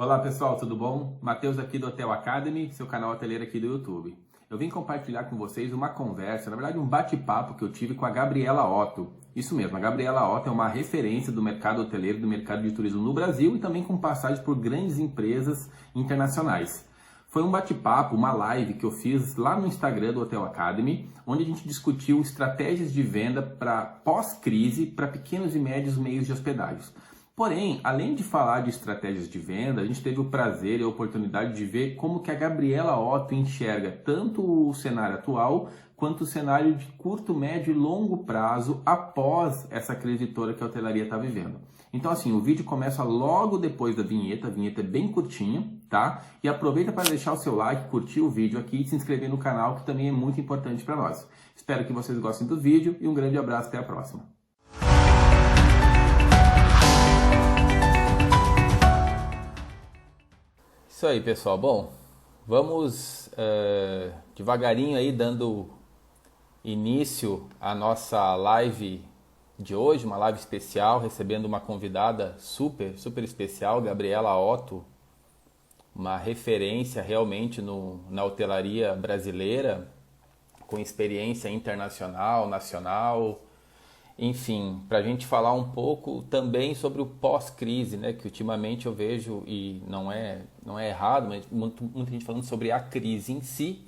Olá pessoal, tudo bom? Matheus aqui do Hotel Academy, seu canal hoteleiro aqui do YouTube. Eu vim compartilhar com vocês uma conversa, na verdade um bate-papo que eu tive com a Gabriela Otto. Isso mesmo, a Gabriela Otto é uma referência do mercado hoteleiro, do mercado de turismo no Brasil e também com passagem por grandes empresas internacionais. Foi um bate-papo, uma live que eu fiz lá no Instagram do Hotel Academy, onde a gente discutiu estratégias de venda para pós-crise para pequenos e médios meios de hospedagens. Porém, além de falar de estratégias de venda, a gente teve o prazer e a oportunidade de ver como que a Gabriela Otto enxerga tanto o cenário atual quanto o cenário de curto, médio e longo prazo após essa crise toda que a hotelaria está vivendo. Então assim, o vídeo começa logo depois da vinheta, a vinheta é bem curtinha, tá? E aproveita para deixar o seu like, curtir o vídeo aqui e se inscrever no canal, que também é muito importante para nós. Espero que vocês gostem do vídeo e um grande abraço, até a próxima. Isso aí, pessoal. Bom, vamos devagarinho aí dando início à nossa live de hoje, uma live especial, recebendo uma convidada super especial, Gabriela Otto, uma referência realmente na hotelaria brasileira, com experiência internacional, nacional. Enfim, para a gente falar um pouco também sobre o pós-crise, né? Que ultimamente eu vejo, e não é errado, mas muita gente falando sobre a crise em si,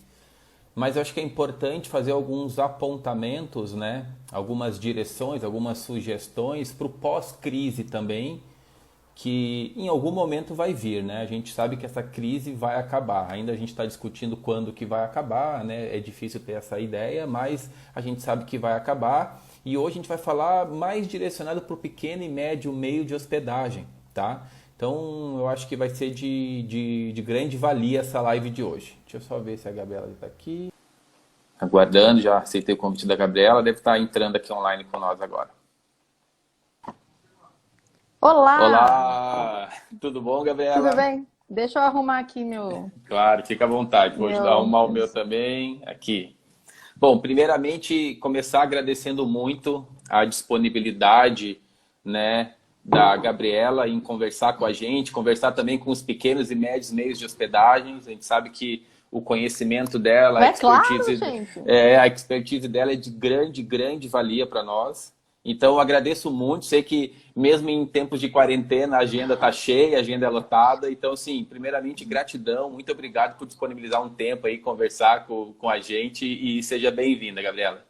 mas eu acho que é importante fazer alguns apontamentos, né? Algumas direções, algumas sugestões para o pós-crise também, que em algum momento vai vir, né? A gente sabe que essa crise vai acabar, ainda a gente está discutindo quando que vai acabar, né? É difícil ter essa ideia, mas a gente sabe que vai acabar. E hoje a gente vai falar mais direcionado para o pequeno e médio meio de hospedagem, tá? Então eu acho que vai ser de grande valia essa live de hoje. Deixa eu só ver se a Gabriela está aqui. Aguardando, já aceitei o convite da Gabriela, deve estar entrando aqui online com nós agora. Olá! Olá! Tudo bom, Gabriela? Tudo bem? Deixa eu arrumar aqui meu... Claro, fica à vontade. Vou ajudar a arrumar o meu também. Aqui. Bom, primeiramente, começar agradecendo muito a disponibilidade, né, da Gabriela em conversar com a gente, conversar também com os pequenos e médios meios de hospedagens. A gente sabe que o conhecimento dela, É claro, gente. a expertise dela é de grande valia para nós. Então, eu agradeço muito. Sei que mesmo em tempos de quarentena, a agenda está cheia, a agenda é lotada. Então, assim, primeiramente, gratidão. Muito obrigado por disponibilizar um tempo aí, conversar com a gente. E seja bem-vinda, Gabriela.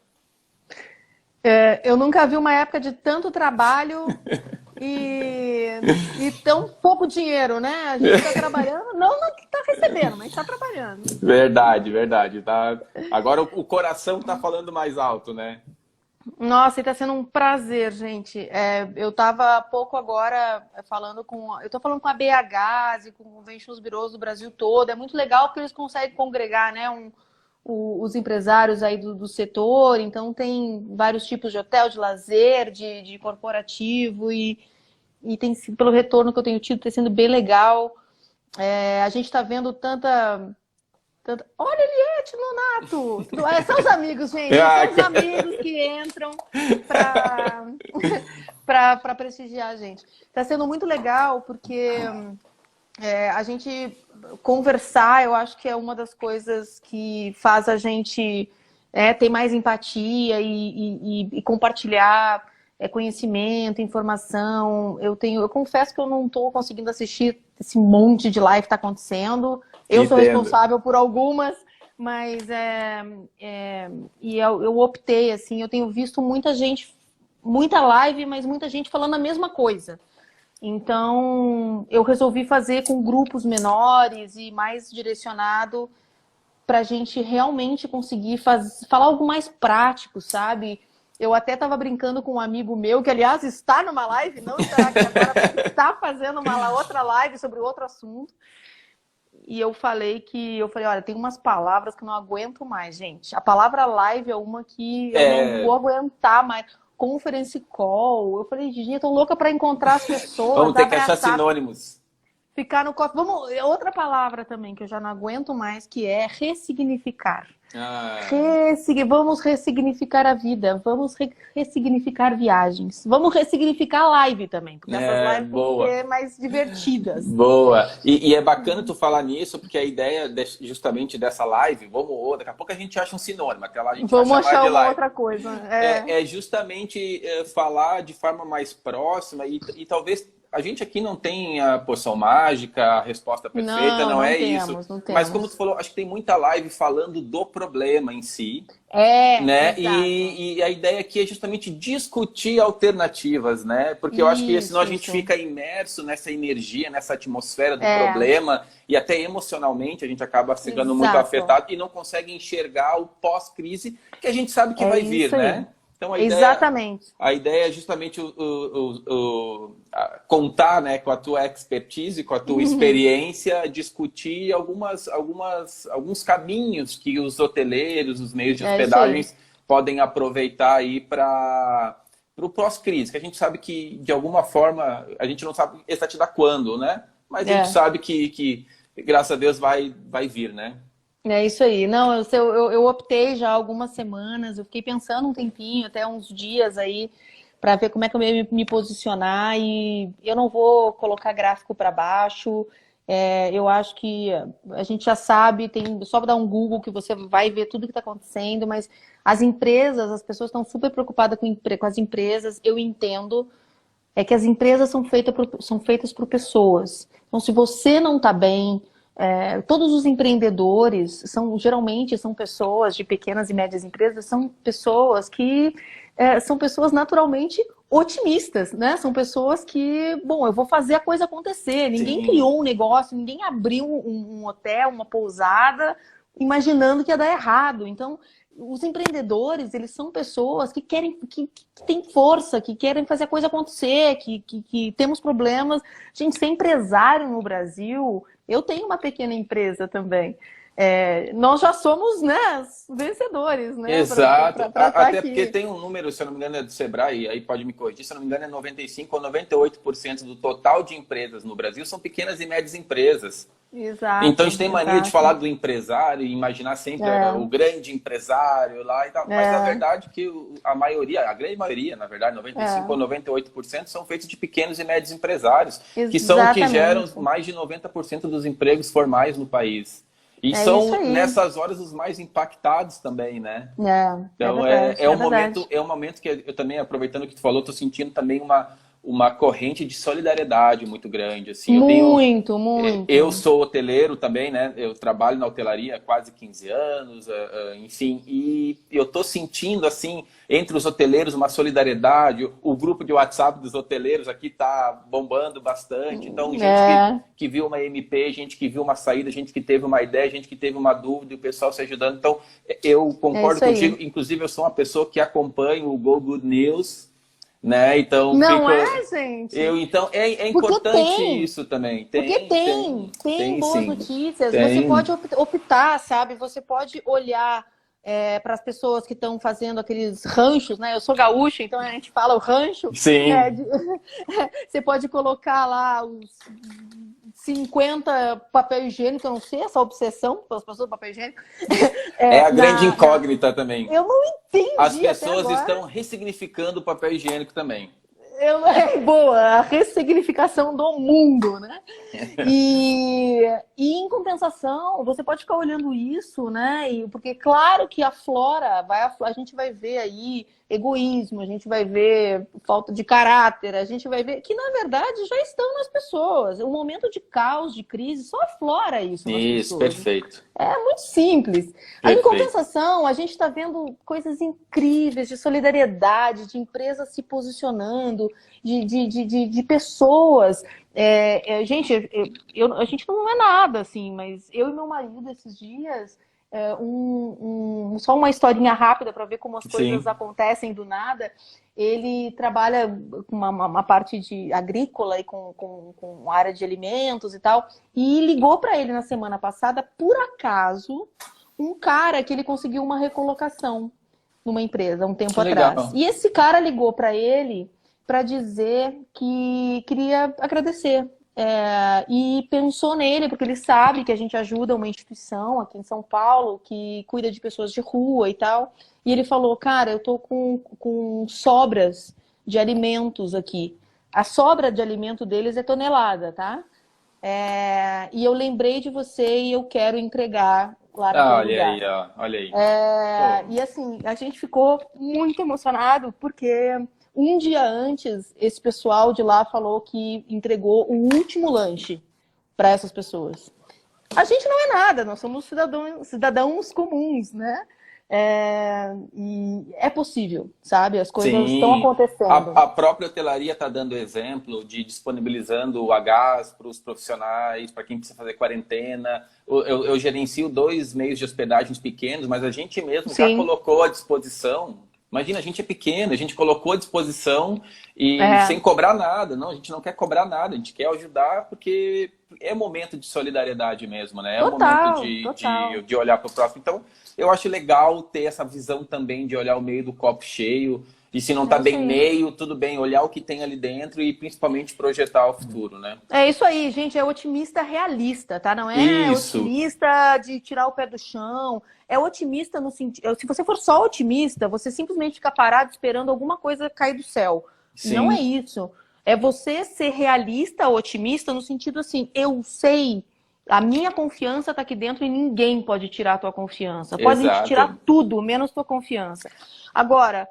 Eu nunca vi uma época de tanto trabalho e tão pouco dinheiro, né? A gente está trabalhando, não está recebendo, mas está trabalhando. Verdade. Tá... Agora o coração está falando mais alto, né? Nossa, e tá sendo um prazer, gente. Eu estava há pouco agora falando com... Eu tô falando com a BH e com o Conventions Bureaus do Brasil todo. É muito legal porque eles conseguem congregar, né, os empresários aí do setor. Então tem vários tipos de hotel, de lazer, de corporativo e tem sido, pelo retorno que eu tenho tido, tem sido bem legal. A gente está vendo tanta... Olha, Eliette, Nonato! São os amigos, gente. São os amigos que entram para prestigiar a gente. Está sendo muito legal porque a gente conversar, eu acho que é uma das coisas que faz a gente ter mais empatia e compartilhar conhecimento, informação. Eu confesso que eu não estou conseguindo assistir esse monte de live que está acontecendo. Eu sou responsável por algumas, mas eu optei, assim, eu tenho visto muita gente, muita live, mas muita gente falando a mesma coisa. Então, eu resolvi fazer com grupos menores e mais direcionado para a gente realmente conseguir falar algo mais prático, sabe? Eu até estava brincando com um amigo meu, que aliás está numa live, não está aqui agora, mas está fazendo uma outra live sobre outro assunto. E eu falei, olha, tem umas palavras que eu não aguento mais, gente. A palavra live é uma que eu não vou aguentar mais. Conference call. Eu falei, gente, eu tô louca para encontrar as pessoas. Vamos ter que achar sinônimos. Ficar no cofre. Vamos, outra palavra também que eu já não aguento mais, que é ressignificar. Vamos ressignificar a vida, vamos ressignificar viagens, vamos ressignificar a live também, porque essas lives têm que ser mais divertidas. Boa! E é bacana tu falar nisso, porque a ideia justamente dessa live, daqui a pouco a gente acha um sinônimo, até lá a gente vamos vai achar uma outra coisa. É justamente falar de forma mais próxima e talvez a gente aqui não tem a poção mágica, a resposta perfeita, não é isso. Mas como tu falou, acho que tem muita live falando do problema em si. Né? E a ideia aqui é justamente discutir alternativas, né? Porque eu acho que senão a gente fica imerso nessa energia, nessa atmosfera do problema e até emocionalmente a gente acaba ficando muito afetado e não consegue enxergar o pós-crise que a gente sabe que vai vir, né? Então, a ideia é justamente contar, né, com a tua expertise, com a tua experiência, discutir alguns caminhos que os hoteleiros, os meios de hospedagens podem aproveitar aí para o pós-crise, que a gente sabe que, de alguma forma, a gente não sabe exatamente quando, né? Mas a gente sabe que graças a Deus, vai vir, né? É isso aí. Não, eu optei já há algumas semanas, eu fiquei pensando um tempinho, até uns dias aí, para ver como é que eu ia me posicionar e eu não vou colocar gráfico para baixo. Eu acho que a gente já sabe, só dar um Google que você vai ver tudo que está acontecendo, mas as empresas, as pessoas estão super preocupadas com as empresas, eu entendo, é que as empresas são feitas por pessoas. Então, se você não está bem, todos os empreendedores geralmente são pessoas de pequenas e médias empresas, são pessoas que são pessoas naturalmente otimistas, né? São pessoas que, bom, eu vou fazer a coisa acontecer. Ninguém criou um negócio, ninguém abriu um hotel, uma pousada, imaginando que ia dar errado. Então, os empreendedores, eles são pessoas que querem, que têm força, que querem fazer a coisa acontecer, que temos problemas. Gente, ser empresário no Brasil, eu tenho uma pequena empresa também. Nós já somos, né, vencedores, né? Exato. Até aqui. porque tem um número, se eu não me engano, é do Sebrae, aí pode me corrigir, se eu não me engano, é 95% ou 98% do total de empresas no Brasil são pequenas e médias empresas. Exato, então a gente tem mania de falar do empresário e imaginar sempre o grande empresário lá e tal. Mas na verdade que a grande maioria, na verdade, 95% ou 98% são feitos de pequenos e médios empresários, que são os que geram mais de 90% dos empregos formais no país. E são, nessas horas, os mais impactados também, né? Então, um momento que eu também, aproveitando o que tu falou, estou sentindo também uma corrente de solidariedade muito grande. Assim. Muito. Eu sou hoteleiro também, né? Eu trabalho na hotelaria há quase 15 anos, enfim. E eu estou sentindo, assim, entre os hoteleiros, uma solidariedade. O grupo de WhatsApp dos hoteleiros aqui está bombando bastante. Então, gente que viu uma MP, gente que viu uma saída, gente que teve uma ideia, gente que teve uma dúvida, e o pessoal se ajudando. Então, eu concordo contigo. Inclusive, eu sou uma pessoa que acompanha o Go Good News, né? Então, gente? Então, é importante isso também. Tem boas notícias. Você pode optar, sabe? Você pode olhar para as pessoas que estão fazendo aqueles ranchos, né? Eu sou gaúcha, então a gente fala o rancho. Sim. Você pode colocar lá os 50 papel higiênico, eu não sei, essa obsessão pelas pessoas do papel higiênico. A grande incógnita também. Eu não entendi. As pessoas estão ressignificando o papel higiênico também. Boa, a ressignificação do mundo, né? E em compensação, você pode ficar olhando isso, né? Porque claro que a gente vai ver aí egoísmo, a gente vai ver falta de caráter, a gente vai ver que, na verdade, já estão nas pessoas. O momento de caos, de crise, só aflora isso nas pessoas. Isso, perfeito. É muito simples. Aí, em compensação, a gente está vendo coisas incríveis de solidariedade, de empresas se posicionando, de pessoas. Gente, a gente não é nada, assim, mas eu e meu marido, esses dias... só uma historinha rápida para ver como as coisas acontecem do nada. Ele trabalha com uma parte de agrícola e com área de alimentos e tal. E ligou para ele na semana passada, por acaso, um cara que ele conseguiu uma recolocação numa empresa um tempo atrás. Legal. E esse cara ligou para ele para dizer que queria agradecer. e pensou nele, porque ele sabe que a gente ajuda uma instituição aqui em São Paulo que cuida de pessoas de rua e tal. E ele falou, cara, eu tô com sobras de alimentos aqui. A sobra de alimento deles é tonelada, tá? E eu lembrei de você e eu quero entregar lá no teu Olha lugar. aí, ó, olha aí. Pô, E assim, a gente ficou muito emocionado porque um dia antes esse pessoal de lá falou que entregou o último lanche para essas pessoas. A gente não é nada, nós somos cidadãos comuns, né? E é possível, sabe? As coisas estão sim, acontecendo. a própria hotelaria está dando exemplo de disponibilizando a gás para os profissionais, para quem precisa fazer quarentena. Eu gerencio 2 meios de hospedagens pequenos, mas a gente mesmo já Sim, colocou à disposição. Imagina, a gente é pequeno, a gente colocou à disposição e é, sem cobrar nada. Não, a gente não quer cobrar nada, a gente quer ajudar porque é momento de solidariedade mesmo, né? É um momento total, total. de olhar para o próximo. Então, eu acho legal ter essa visão também de olhar o meio do copo cheio. E se não está É isso bem aí. meio, tudo bem, olhar o que tem ali dentro e principalmente projetar o futuro, né? É isso aí, gente. É otimista realista, tá? Não é Isso, otimista de tirar o pé do chão. É otimista no sentido. Se você for só otimista, você simplesmente fica parado esperando alguma coisa cair do céu. Não é sim, isso. É você ser realista, otimista, no sentido assim, eu sei, a minha confiança tá aqui dentro e ninguém pode tirar a tua confiança. Podem te tirar exato. tudo, menos tua confiança. Agora,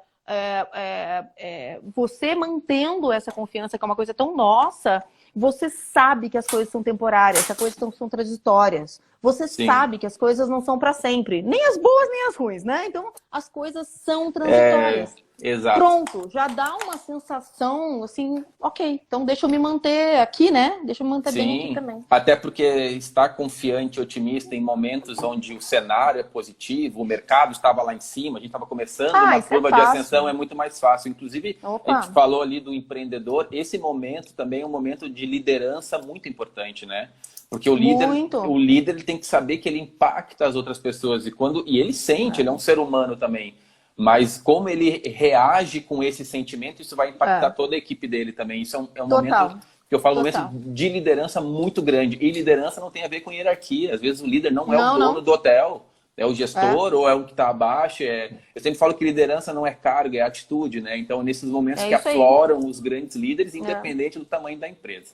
você mantendo essa confiança, que é uma coisa tão nossa, você sabe que as coisas são temporárias, que as coisas são transitórias. Você Sim. sabe que as coisas não são para sempre, nem as boas nem as ruins, né? Então, as coisas são É, transitórias. exato. Pronto, já dá uma sensação assim, ok, então deixa eu me manter aqui, né? Deixa eu me manter bem aqui Sim, também. até porque estar confiante e otimista em momentos onde o cenário é positivo, o mercado estava lá em cima, a gente estava começando Ah, uma isso é curva de ascensão, fácil. é muito mais fácil. Inclusive, a Opa, gente falou ali do empreendedor, esse momento também é um momento de liderança muito importante, né? Porque o muito. líder ele tem que saber que ele impacta as outras pessoas e ele sente, ele é um ser humano também. Mas como ele reage com esse sentimento, isso vai impactar É, toda a equipe dele também. Isso é um momento total, que eu falo, um momento total. de liderança muito grande. E liderança não tem a ver com hierarquia. Às vezes o líder não é o Não, dono não. do hotel, é o É, gestor ou é o que está abaixo. Eu sempre falo que liderança não é cargo, é atitude, né? Então, nesses momentos é que isso aí. afloram os grandes líderes, É. independente do tamanho da empresa.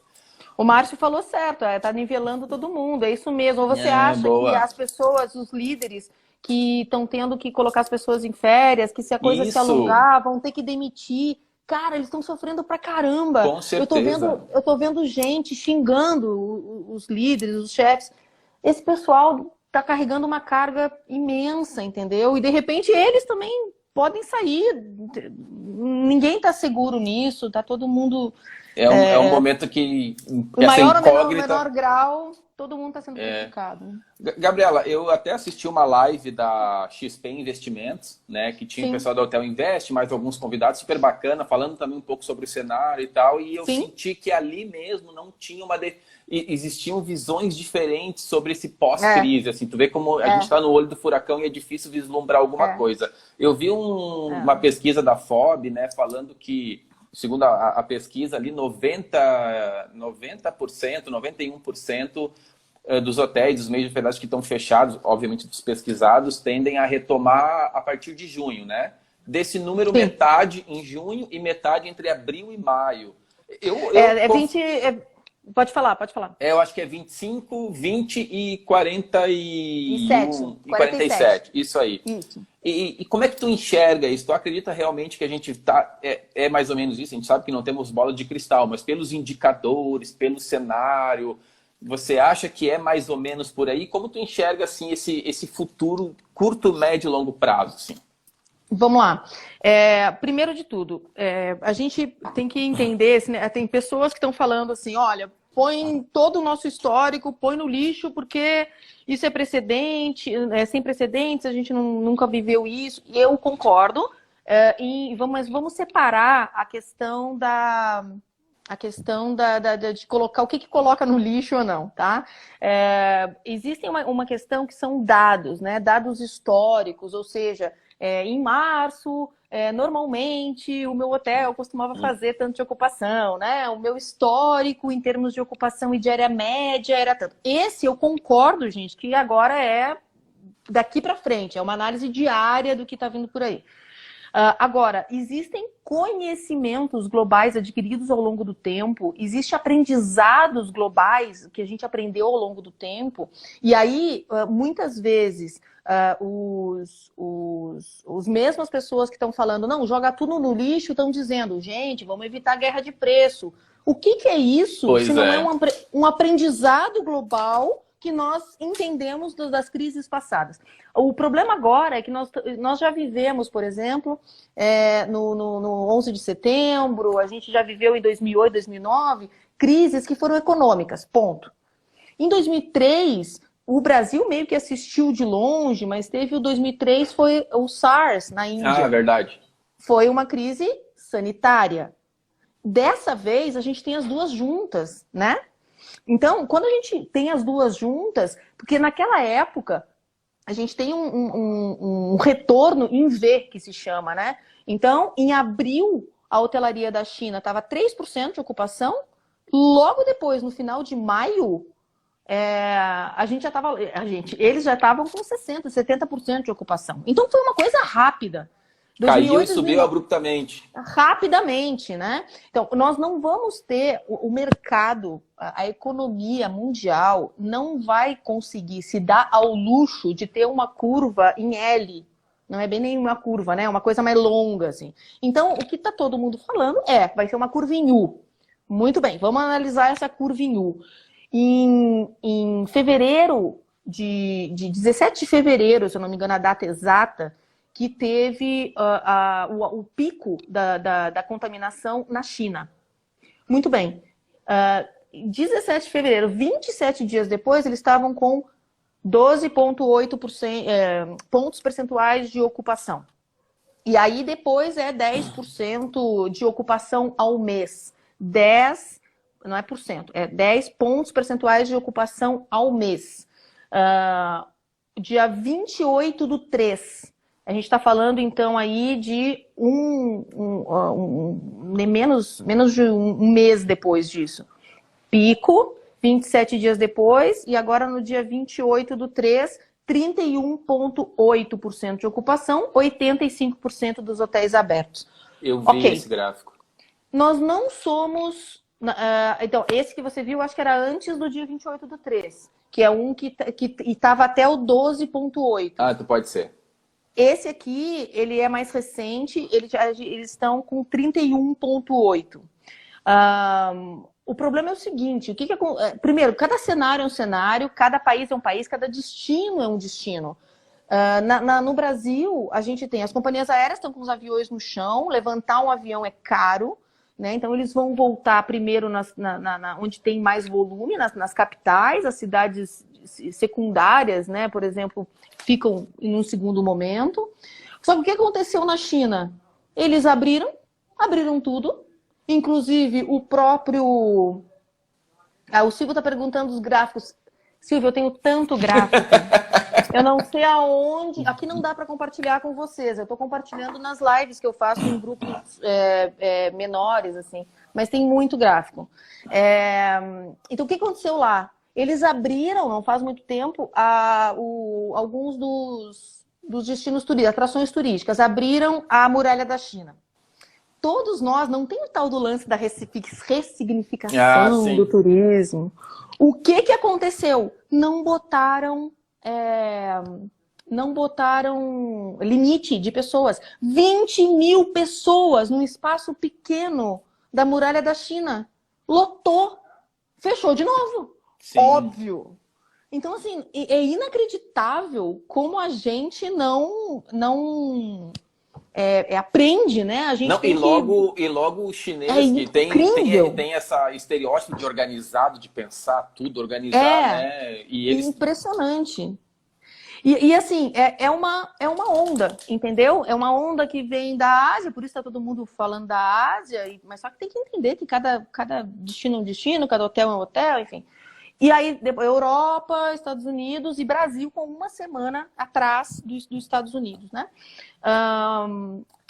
O Márcio falou certo, tá nivelando todo mundo, é isso mesmo. Ou você É, acha que boa. as pessoas, os líderes que estão tendo que colocar as pessoas em férias, que se a coisa se Isso, alongar, vão ter que demitir. Cara, eles estão sofrendo pra caramba. com certeza. Eu tô vendo gente xingando os líderes, os chefes. Esse pessoal tá carregando uma carga imensa, entendeu? E de repente eles também podem sair. Ninguém tá seguro nisso, tá todo mundo É um momento que em essa maior ou incógnita. menor grau, todo mundo está sendo prejudicado. Gabriela, eu até assisti uma live da XP Investimentos, né, que tinha o Sim, pessoal da Hotel Invest, mais alguns convidados, super bacana, falando também um pouco sobre o cenário e tal, e eu sim, senti que ali mesmo não tinha existiam visões diferentes sobre esse é, pós-crise, assim, tu vê como a gente é, está no olho do furacão e é difícil vislumbrar alguma é, coisa. Eu vi uma é. pesquisa da FOB, né, falando que segundo a pesquisa ali, 90%, 91% dos hotéis, dos meios de hospedagem que estão fechados, obviamente dos pesquisados, tendem a retomar a partir de junho, né? Desse número, Sim. metade em junho e metade entre abril e maio. É, é 20. Pode falar, pode falar. Eu acho que é 25, 20 e 41 e 47. 47. Isso aí. Isso. E como é que tu enxerga isso? Tu acredita realmente que a gente tá é mais ou menos isso? A gente sabe que não temos bola de cristal, mas pelos indicadores, pelo cenário, você acha que é mais ou menos por aí? Como tu enxerga assim esse futuro curto, médio e longo prazo, assim? Vamos lá. Primeiro de tudo, a gente tem que entender, assim, né, tem pessoas que estão falando assim, olha, põe todo o nosso histórico, põe no lixo, porque isso é precedente, é sem precedentes, a gente nunca viveu isso. E eu concordo, mas vamos separar a questão de colocar o que coloca no lixo ou não, tá? Existe uma questão que são dados, né? Dados históricos, ou seja, em março, normalmente o meu hotel costumava fazer tanto de ocupação, né? O meu histórico em termos de ocupação e diária média era tanto. Esse eu concordo, gente, que agora é daqui para frente, é uma análise diária do que está vindo por aí. Agora, existem conhecimentos globais adquiridos ao longo do tempo, existem aprendizados globais que a gente aprendeu ao longo do tempo, e aí, muitas vezes, os mesmas pessoas que estão falando, não, joga tudo no lixo, estão dizendo, gente, vamos evitar guerra de preço. O que é isso, se não é um aprendizado global que nós entendemos das crises passadas? O problema agora é que nós já vivemos, por exemplo, no 11 de setembro, a gente já viveu em 2008, 2009, crises que foram econômicas, ponto. Em 2003, o Brasil meio que assistiu de longe, mas teve o 2003, foi o SARS na Índia. Ah, verdade. Foi uma crise sanitária. Dessa vez, a gente tem as duas juntas, né? Então, quando a gente tem as duas juntas, porque naquela época a gente tem um retorno em V, que se chama, né? Então, em abril, a hotelaria da China estava 3% de ocupação. Logo depois, no final de maio, eles já estavam com 60%, 70% de ocupação. Então, foi uma coisa rápida. 2008, caiu e subiu abruptamente. Rapidamente, né? Então, nós não vamos ter o mercado, a economia mundial não vai conseguir se dar ao luxo de ter uma curva em L. Não é bem nenhuma curva, né? É uma coisa mais longa, assim. Então, o que está todo mundo falando vai ser uma curva em U. Muito bem, vamos analisar essa curva em U. Em fevereiro, de 17 de fevereiro, se eu não me engano a data exata, que teve o pico da contaminação na China. Muito bem. 17 de fevereiro, 27 dias depois, eles estavam com 12,8% pontos percentuais de ocupação. E aí depois 10% de ocupação ao mês. 10, não é por cento, 10 pontos percentuais de ocupação ao mês. Dia 28/3. A gente está falando, então, aí de menos de um mês depois disso. Pico, 27 dias depois, e agora no dia 28/3, 31,8% de ocupação, 85% dos hotéis abertos. Eu vi esse gráfico. Nós não somos... então, esse que você viu, acho que era antes do dia 28/3, que é um que estava até o 12,8%. Ah, tu pode ser. Esse aqui, ele é mais recente, eles estão com 31,8%. O problema é o seguinte, primeiro, cada cenário é um cenário, cada país é um país, cada destino é um destino. No Brasil, a gente tem, as companhias aéreas estão com os aviões no chão, levantar um avião é caro, né? Então eles vão voltar primeiro onde tem mais volume, nas capitais, as cidades secundárias, né? Por exemplo, ficam em um segundo momento. Só que o que aconteceu na China? Eles abriram tudo, inclusive o próprio... o Silvio está perguntando os gráficos. Silvio, eu tenho tanto gráfico. Eu não sei aonde... Aqui não dá para compartilhar com vocês. Eu estou compartilhando nas lives que eu faço em grupos menores, assim. Mas tem muito gráfico. Então, o que aconteceu lá? Eles abriram, não faz muito tempo, alguns dos destinos turísticos, atrações turísticas. Abriram a Muralha da China. Todos nós, não tem o tal do lance da ressignificação do turismo. O que aconteceu? Não botaram limite de pessoas. 20 mil pessoas num espaço pequeno da Muralha da China. Lotou. Fechou de novo. Sim. Óbvio. Então, assim, é inacreditável como a gente não aprende, né? A gente e logo os chineses que tem essa estereótipo de organizado, de pensar tudo, organizar, né? E eles... Impressionante. E assim, é uma onda, entendeu? É uma onda que vem da Ásia, por isso está todo mundo falando da Ásia, mas só que tem que entender que cada destino é um destino, cada hotel é um hotel, enfim. E aí, Europa, Estados Unidos e Brasil com uma semana atrás dos Estados Unidos, né?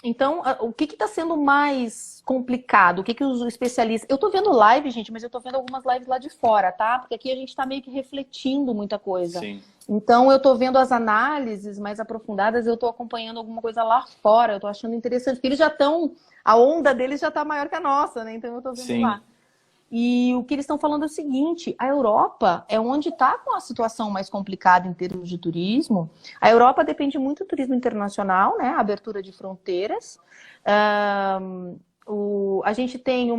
Então, o que está sendo mais complicado? O que os especialistas... Eu estou vendo live, gente, mas eu estou vendo algumas lives lá de fora, tá? Porque aqui a gente está meio que refletindo muita coisa. Sim. Então, eu estou vendo as análises mais aprofundadas, eu estou acompanhando alguma coisa lá fora, eu estou achando interessante, porque eles já estão... A onda deles já está maior que a nossa, né? Então, eu estou vendo Sim. lá. E o que eles estão falando é o seguinte, a Europa é onde está com a situação mais complicada em termos de turismo. A Europa depende muito do turismo internacional, né? A abertura de fronteiras. A gente tem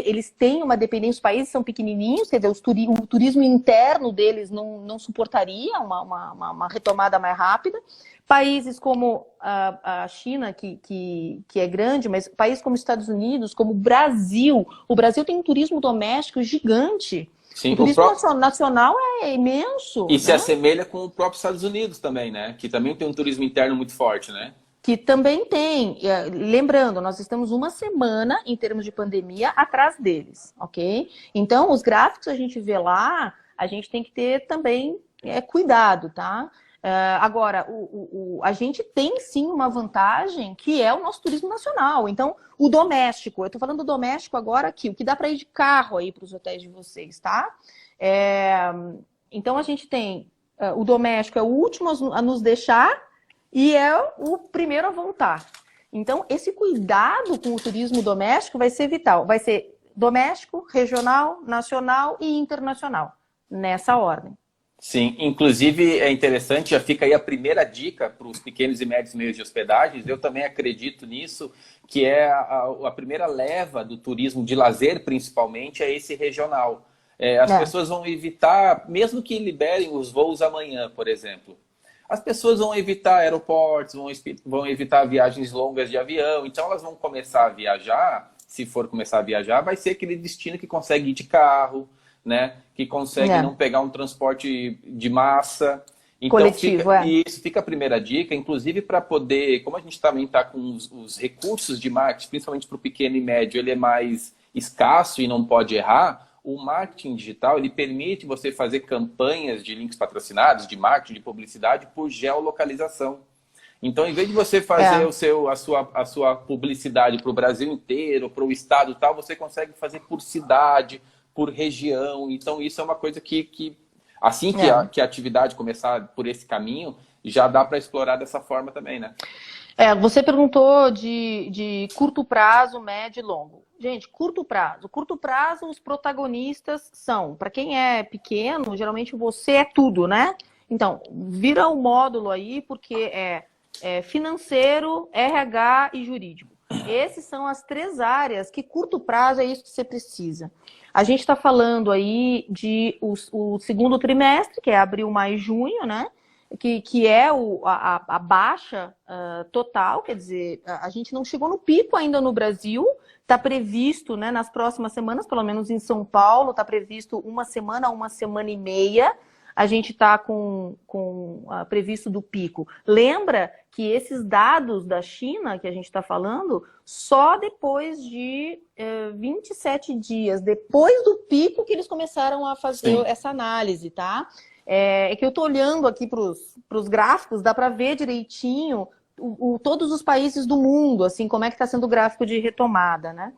eles têm uma dependência, os países são pequenininhos, quer dizer, o turismo interno deles não suportaria uma retomada mais rápida. Países como a China, que é grande, mas países como Estados Unidos, como o Brasil tem um turismo doméstico gigante. Sim, o turismo nacional é imenso. E se assemelha com o próprio Estados Unidos também, né? Que também tem um turismo interno muito forte, né? Que também tem. Lembrando, nós estamos uma semana, em termos de pandemia, atrás deles, ok? Então, os gráficos que a gente vê lá, a gente tem que ter também cuidado, tá? Agora, a gente tem sim uma vantagem que é o nosso turismo nacional. Então, o doméstico, eu estou falando do doméstico agora aqui, o que dá para ir de carro aí para os hotéis de vocês, tá? Então, a gente tem o doméstico é o último a nos deixar e é o primeiro a voltar. Então, esse cuidado com o turismo doméstico vai ser vital. Vai ser doméstico, regional, nacional e internacional, nessa ordem. Sim, inclusive é interessante, já fica aí a primeira dica para os pequenos e médios meios de hospedagens. Eu também acredito nisso, que é a primeira leva do turismo de lazer, principalmente, é esse regional. As pessoas vão evitar, mesmo que liberem os voos amanhã, por exemplo, as pessoas vão evitar aeroportos, vão evitar viagens longas de avião, então elas vão começar a viajar, se for começar a viajar, vai ser aquele destino que consegue ir de carro, né? Que consegue não pegar um transporte de massa. Então, coletivo, isso fica a primeira dica, inclusive para poder, como a gente também está com os recursos de marketing, principalmente para o pequeno e médio, ele é mais escasso e não pode errar, o marketing digital ele permite você fazer campanhas de links patrocinados, de marketing, de publicidade por geolocalização. Então, em vez de você fazer a sua publicidade para o Brasil inteiro, para o estado e tal, você consegue fazer por cidade, por região. Então, isso é uma coisa que assim que a atividade começar por esse caminho, já dá para explorar dessa forma também, né? Você perguntou de curto prazo, médio e longo. Gente, curto prazo. Curto prazo, os protagonistas são, para quem é pequeno, geralmente você é tudo, né? Então, vira um módulo aí, porque é financeiro, RH e jurídico. Essas são as 3 áreas que curto prazo é isso que você precisa. A gente está falando aí de o segundo trimestre, que é abril, maio e junho, né? Que é a baixa total, quer dizer, a gente não chegou no pico ainda no Brasil, está previsto, né, nas próximas semanas, pelo menos em São Paulo, está previsto uma semana e meia, a gente está com previsto do pico. Lembra que esses dados da China, que a gente está falando, só depois de 27 dias, depois do pico que eles começaram a fazer essa análise, tá? É que eu estou olhando aqui para os gráficos, dá para ver direitinho todos os países do mundo, assim, como é que está sendo o gráfico de retomada, né?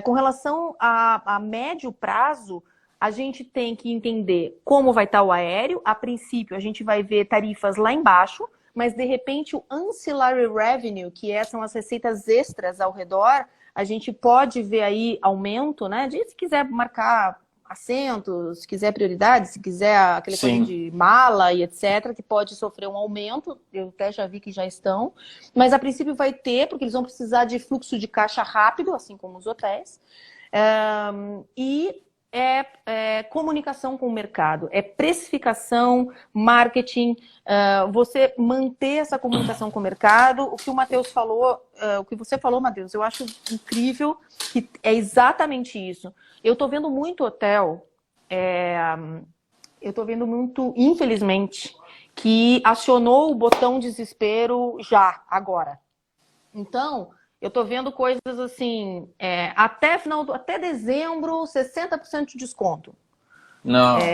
Com relação a médio prazo, a gente tem que entender como vai estar o aéreo. A princípio, a gente vai ver tarifas lá embaixo, mas de repente o ancillary revenue, que são as receitas extras ao redor, a gente pode ver aí aumento, né? Se quiser marcar assentos, se quiser prioridade, se quiser aquele coisa de mala e etc, que pode sofrer um aumento, eu até já vi que já estão, mas a princípio vai ter, porque eles vão precisar de fluxo de caixa rápido, assim como os hotéis, e comunicação com o mercado, precificação, marketing, você manter essa comunicação com o mercado. O que o Matheus falou, o que você falou, Matheus, eu acho incrível, que é exatamente isso. Eu estou vendo muito hotel, eu estou vendo muito, infelizmente, que acionou o botão desespero já, agora. Então, Eu tô vendo coisas assim, até dezembro, 60% de desconto. Eu Nossa.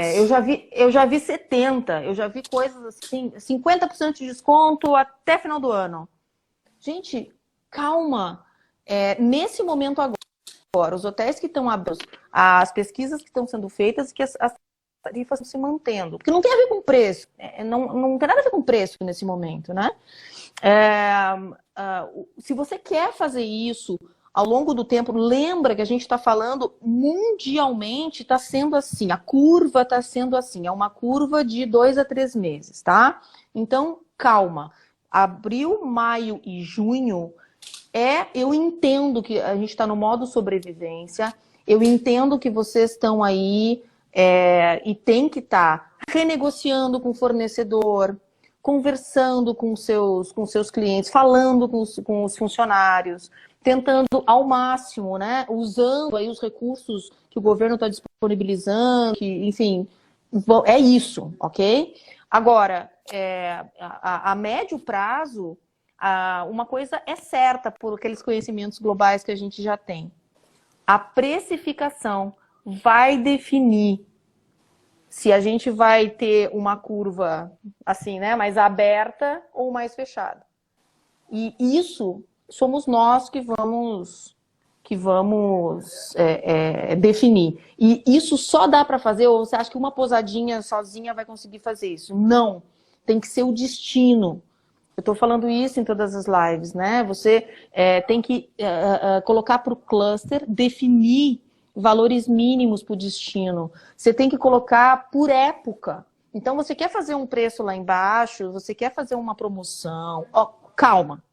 eu já vi 70%, eu já vi coisas assim, 50% de desconto até final do ano. Gente, calma. Nesse momento agora, os hotéis que estão abertos, as pesquisas que estão sendo feitas, que as tarifas estão se mantendo. Porque não tem a ver com preço. Não tem nada a ver com preço nesse momento, né? Se você quer fazer isso ao longo do tempo, lembra que a gente está falando mundialmente, está sendo assim, a curva está sendo assim, é uma curva de 2 a 3 meses, tá? Então, calma. Abril, maio e junho, eu entendo que a gente está no modo sobrevivência, eu entendo que vocês estão aí e tem que estar renegociando com o fornecedor, conversando com seus clientes, falando com os funcionários, tentando ao máximo, né, usando aí os recursos que o governo está disponibilizando, enfim, é isso, ok? Agora, a médio prazo, uma coisa é certa por aqueles conhecimentos globais que a gente já tem. A precificação vai definir se a gente vai ter uma curva assim, né, mais aberta ou mais fechada. E isso somos nós que vamos definir. E isso só dá para fazer, ou você acha que uma pousadinha sozinha vai conseguir fazer isso? Não. Tem que ser o destino. Eu estou falando isso em todas as lives, né? Você tem que colocar para o cluster, definir valores mínimos para o destino. Você tem que colocar por época. Então, você quer fazer um preço lá embaixo, você quer fazer uma promoção. Calma.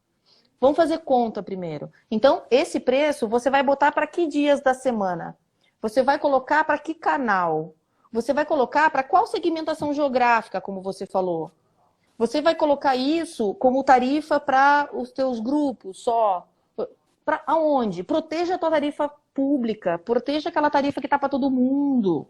Vamos fazer conta primeiro. Então, esse preço você vai botar para que dias da semana? Você vai colocar para que canal? Você vai colocar para qual segmentação geográfica, como você falou? Você vai colocar isso como tarifa para os teus grupos só? Para aonde? Proteja a tua tarifa pública, proteja aquela tarifa que está para todo mundo.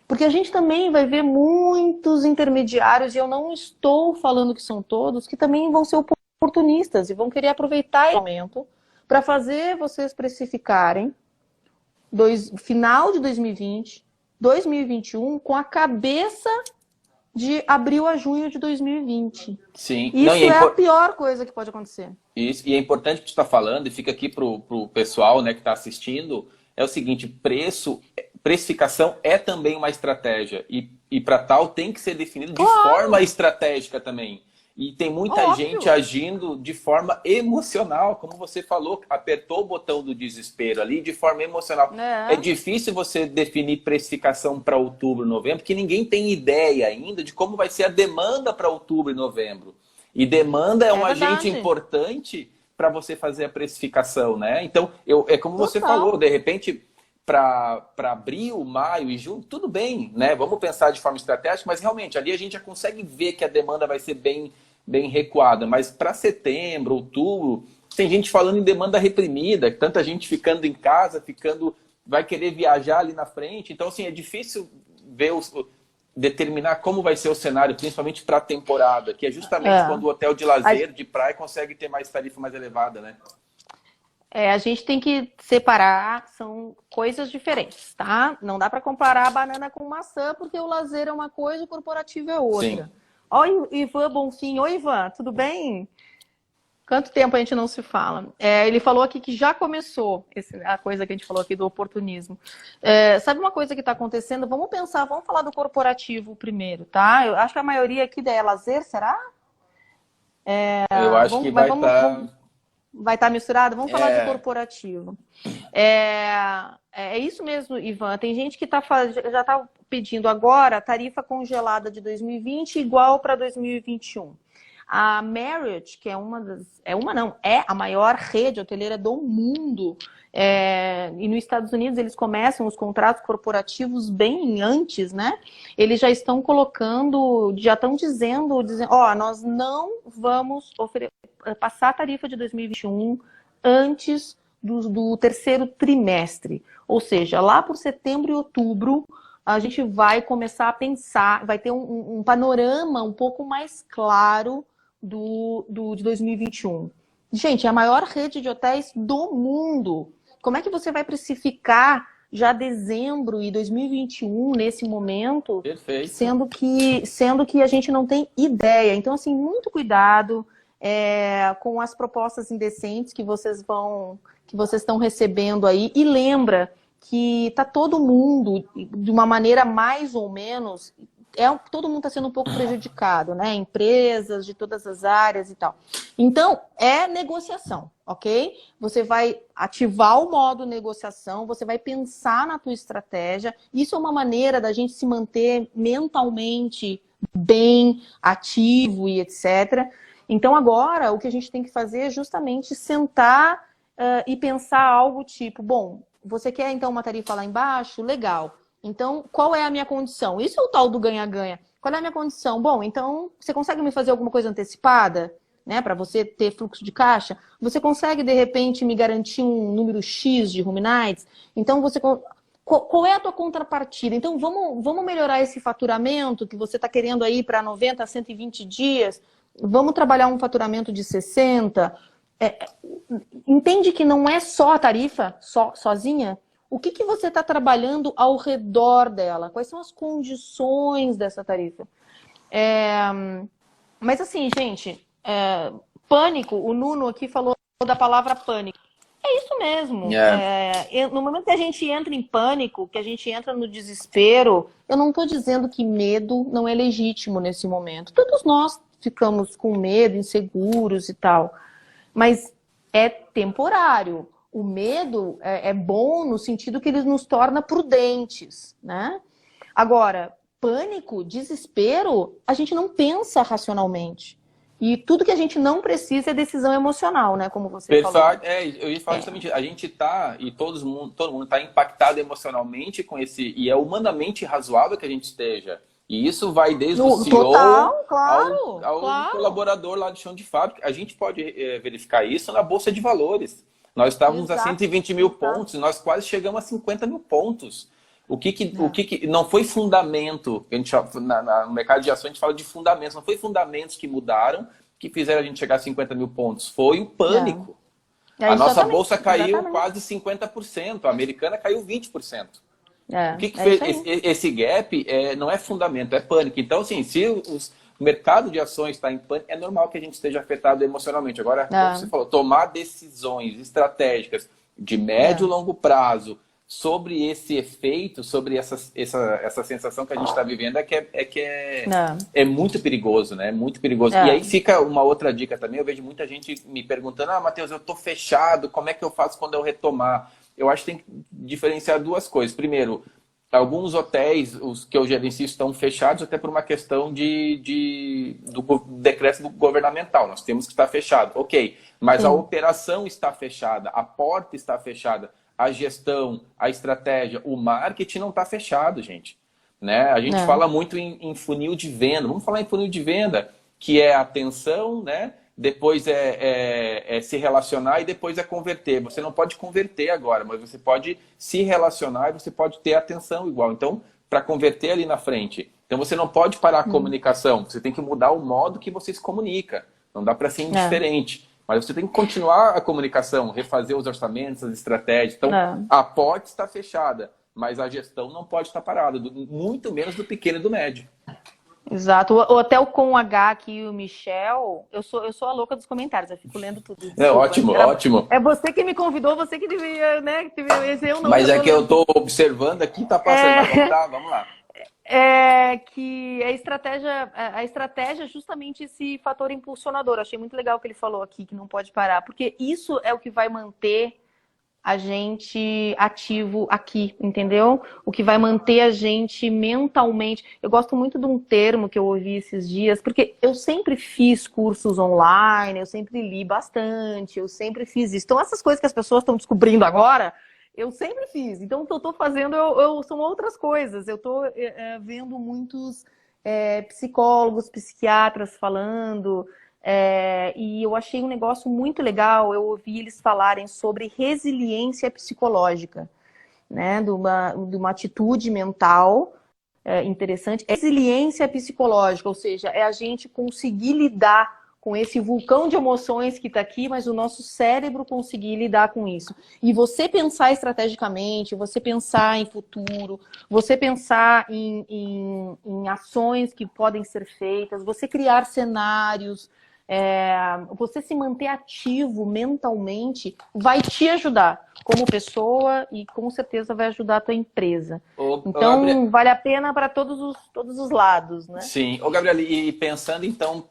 Porque a gente também vai ver muitos intermediários, e eu não estou falando que são todos, que também vão ser oportunistas e vão querer aproveitar esse momento para fazer vocês precificarem final de 2020, 2021, com a cabeça de abril a junho de 2020. Sim. Não, Isso é a pior coisa que pode acontecer. Isso, e é importante que você está falando, e fica aqui para o pessoal, né, que está assistindo, é o seguinte, precificação é também uma estratégia, e para tal tem que ser definido de forma estratégica também. E tem muita gente agindo de forma emocional, como você falou, apertou o botão do desespero ali de forma emocional. É difícil você definir precificação para outubro, novembro, porque ninguém tem ideia ainda de como vai ser a demanda para outubro e novembro. E demanda é um agente importante para você fazer a precificação, né? Então, é como você falou, de repente, para abril, maio e junho, tudo bem, né? Vamos pensar de forma estratégica, mas realmente ali a gente já consegue ver que a demanda vai ser bem recuada. Mas para setembro, outubro, tem gente falando em demanda reprimida, tanta gente ficando em casa, vai querer viajar ali na frente. Então, assim, é difícil determinar como vai ser o cenário, principalmente para a temporada, que é justamente quando o hotel de lazer, de praia, consegue ter mais tarifa mais elevada, né? A gente tem que separar, são coisas diferentes, tá? Não dá para comparar a banana com maçã, porque o lazer é uma coisa e o corporativo é outra. Sim. Ó, Ivan Bonfim. Oi, Ivan, tudo bem? Quanto tempo a gente não se fala? Ele falou aqui que já começou a coisa que a gente falou aqui do oportunismo. Sabe uma coisa que está acontecendo? Vamos falar do corporativo primeiro, tá? Eu acho que a maioria aqui é lazer, será? Eu acho que vai estar... Vai estar misturado? Vamos falar de corporativo. É isso mesmo, Ivan. Tem gente que já está pedindo agora tarifa congelada de 2020 igual para 2021. A Marriott, que é a maior rede hoteleira do mundo. E nos Estados Unidos eles começam os contratos corporativos bem antes, né? Eles já estão já estão dizendo, nós não vamos passar a tarifa de 2021 antes do terceiro trimestre. Ou seja, lá por setembro e outubro, a gente vai começar a pensar, vai ter um panorama um pouco mais claro de 2021. Gente, é a maior rede de hotéis do mundo. Como é que você vai precificar já dezembro e 2021 nesse momento, Perfeito. sendo que a gente não tem ideia? Então, assim, muito cuidado com as propostas indecentes que vocês estão recebendo aí. E lembra que tá todo mundo, de uma maneira mais ou menos, todo mundo está sendo um pouco prejudicado, né? Empresas de todas as áreas e tal. Então, é negociação, ok? Você vai ativar o modo negociação, você vai pensar na tua estratégia. Isso é uma maneira da gente se manter mentalmente bem, ativo e etc. Então, agora, o que a gente tem que fazer é justamente sentar e pensar algo tipo, bom, você quer então uma tarifa lá embaixo? Legal. Então, qual é a minha condição? Isso é o tal do ganha-ganha. Qual é a minha condição? Bom, então, você consegue me fazer alguma coisa antecipada, né, para você ter fluxo de caixa? Você consegue, de repente, me garantir um número X de room nights? Então, qual é a tua contrapartida? Então, vamos melhorar esse faturamento que você está querendo aí para 90 a 120 dias? Vamos trabalhar um faturamento de 60? Entende que não é só a tarifa, sozinha? O que você está trabalhando ao redor dela? Quais são as condições dessa tarifa? Mas assim, gente, pânico, o Nuno aqui falou da palavra pânico. É isso mesmo. No momento que a gente entra em pânico, que a gente entra no desespero, eu não estou dizendo que medo não é legítimo nesse momento. Todos nós ficamos com medo, inseguros e tal. Mas é temporário. O medo é bom no sentido que ele nos torna prudentes, né? Agora, pânico, desespero, a gente não pensa racionalmente. E tudo que a gente não precisa é decisão emocional, né? Como você falou. Eu ia falar justamente, a gente tá, e todo mundo está impactado emocionalmente com esse, e é humanamente razoável que a gente esteja. E isso vai desde o CEO Total, claro, ao claro. colaborador lá do chão de fábrica. A gente pode verificar isso na Bolsa de Valores. Nós estávamos a 120 mil pontos, e nós quase chegamos a 50 mil pontos. O que não foi fundamento, a gente, no mercado de ações a gente fala de fundamentos, não foi fundamentos que mudaram, que fizeram a gente chegar a 50 mil pontos, foi o pânico. A nossa bolsa caiu quase 50%, a americana caiu 20%. O que fez esse gap não é fundamento, é pânico. Então, assim, se o mercado de ações está em pânico, é normal que a gente esteja afetado emocionalmente. Agora, como você falou, tomar decisões estratégicas de médio e longo prazo sobre esse efeito, sobre essa sensação que a gente está vivendo, é muito perigoso, né? Muito perigoso. E aí fica uma outra dica também. Eu vejo muita gente me perguntando: Matheus, eu estou fechado, como é que eu faço quando eu retomar? Eu acho que tem que diferenciar duas coisas. Primeiro, alguns hotéis, os que eu gerencio, estão fechados até por uma questão do decreto governamental. Nós temos que estar fechado. Ok, mas a operação está fechada, a porta está fechada, a gestão, a estratégia, o marketing não está fechado, gente. Né? A gente fala muito em funil de venda. Vamos falar em funil de venda, que é atenção, né? Depois é se relacionar e depois é converter. Você não pode converter agora, mas você pode se relacionar e você pode ter atenção igual. Então, para converter ali na frente. Então, você não pode parar a comunicação. Você tem que mudar o modo que você se comunica. Não dá para ser indiferente. Mas você tem que continuar a comunicação, refazer os orçamentos, as estratégias. Então, a porta está fechada, mas a gestão não pode estar parada. Muito menos do pequeno e do médio. Exato. O Hotel com H aqui, o Michel, eu sou a louca dos comentários, eu fico lendo tudo. Desculpa. Ótimo. É você que me convidou, você que devia, né? Eu não, mas é que eu estou observando aqui, tá passando, mas vamos lá. Que a estratégia é justamente esse fator impulsionador. Eu achei muito legal o que ele falou aqui, que não pode parar, porque isso é o que vai manter a gente ativo aqui, entendeu? O que vai manter a gente mentalmente. Eu gosto muito de um termo que eu ouvi esses dias, porque eu sempre fiz cursos online, eu sempre li bastante, eu sempre fiz isso. Então, essas coisas que as pessoas estão descobrindo agora, eu sempre fiz. Então, o que eu estou fazendo são outras coisas. Eu estou vendo muitos psicólogos, psiquiatras falando. E eu achei um negócio muito legal. Eu ouvi eles falarem sobre resiliência psicológica, né? De uma atitude mental interessante. Resiliência psicológica, ou seja, é a gente conseguir lidar com esse vulcão de emoções que está aqui, mas o nosso cérebro conseguir lidar com isso. E você pensar estrategicamente, você pensar em futuro, você pensar em ações que podem ser feitas, você criar cenários, você se manter ativo mentalmente, vai te ajudar como pessoa e com certeza vai ajudar a tua empresa. Então, vale a pena para todos os lados, né? Sim. Ô, Gabriela, e pensando então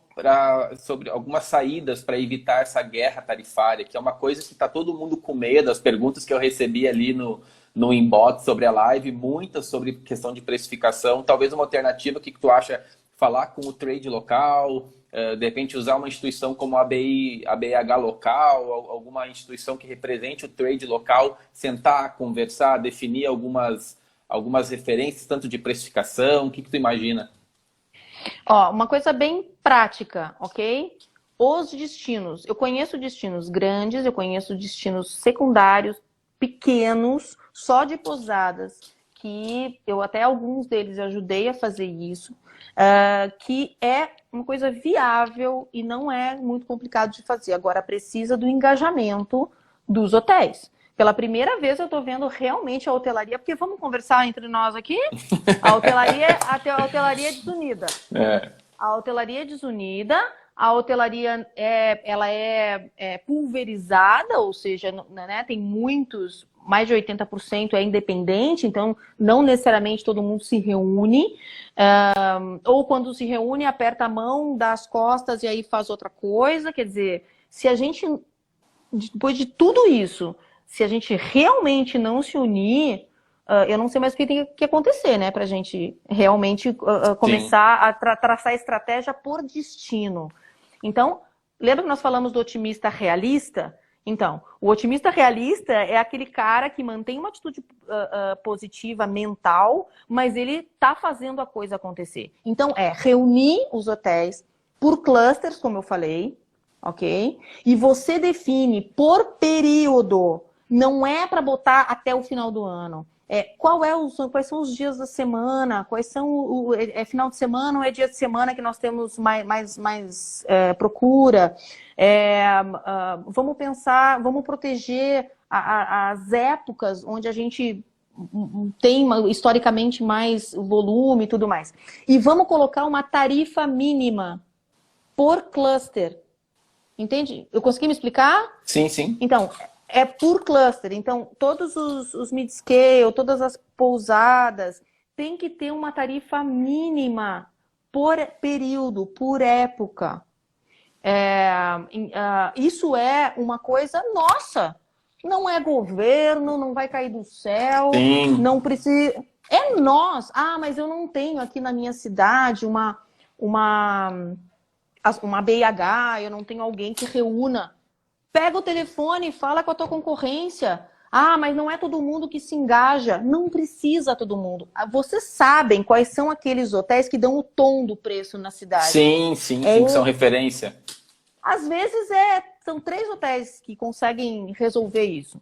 sobre algumas saídas para evitar essa guerra tarifária, que é uma coisa que está todo mundo com medo, as perguntas que eu recebi ali no inbox sobre a live, muitas sobre questão de precificação, talvez uma alternativa, o que tu acha? Falar com o trade local, de repente usar uma instituição como a BIH local, alguma instituição que represente o trade local, sentar, conversar, definir algumas referências, tanto de precificação, o que tu imagina? Ó, uma coisa bem prática, ok? Os destinos. Eu conheço destinos grandes, eu conheço destinos secundários, pequenos, só de pousadas, que eu até alguns deles ajudei a fazer isso, que é uma coisa viável e não é muito complicado de fazer. Agora, precisa do engajamento dos hotéis. Pela primeira vez eu estou vendo realmente a hotelaria, porque vamos conversar entre nós aqui? A hotelaria é desunida. A hotelaria é desunida, a hotelaria ela é pulverizada, ou seja, né, tem muitos, mais de 80% é independente, então não necessariamente todo mundo se reúne. Ou quando se reúne, aperta a mão, dá as costas e aí faz outra coisa. Quer dizer, se a gente, depois de tudo isso, se a gente realmente não se unir, eu não sei mais o que tem que acontecer, né? Pra gente realmente começar a traçar estratégia por destino. Então, lembra que nós falamos do otimista realista? Então, o otimista realista é aquele cara que mantém uma atitude positiva mental, mas ele tá fazendo a coisa acontecer. Então, reunir os hotéis por clusters, como eu falei, ok? E você define por período. Não é para botar até o final do ano. Quais são os dias da semana? Quais são final de semana ou é dia de semana que nós temos mais procura? Vamos pensar, vamos proteger as épocas onde a gente tem historicamente mais volume e tudo mais. E vamos colocar uma tarifa mínima por cluster. Entende? Eu consegui me explicar? Sim, sim. Então, é por cluster. Então, todos os mid-scale, todas as pousadas, tem que ter uma tarifa mínima por período, por época. Isso é uma coisa nossa. Não é governo, não vai cair do céu. Sim. Não precisa... É nós. Mas eu não tenho aqui na minha cidade uma BIH, eu não tenho alguém que reúna. Pega o telefone e fala com a tua concorrência. Mas não é todo mundo que se engaja. Não precisa todo mundo. Vocês sabem quais são aqueles hotéis que dão o tom do preço na cidade. Sim, que são referência. Às vezes são 3 hotéis que conseguem resolver isso.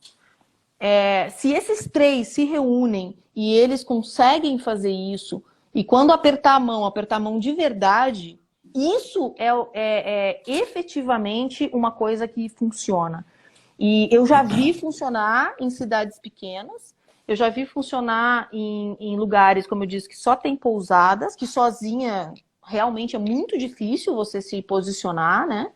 Se esses 3 se reúnem e eles conseguem fazer isso, e quando apertar a mão de verdade... Isso é efetivamente uma coisa que funciona. E eu já vi funcionar em cidades pequenas, eu já vi funcionar em lugares, como eu disse, que só tem pousadas, que sozinha realmente é muito difícil você se posicionar, né?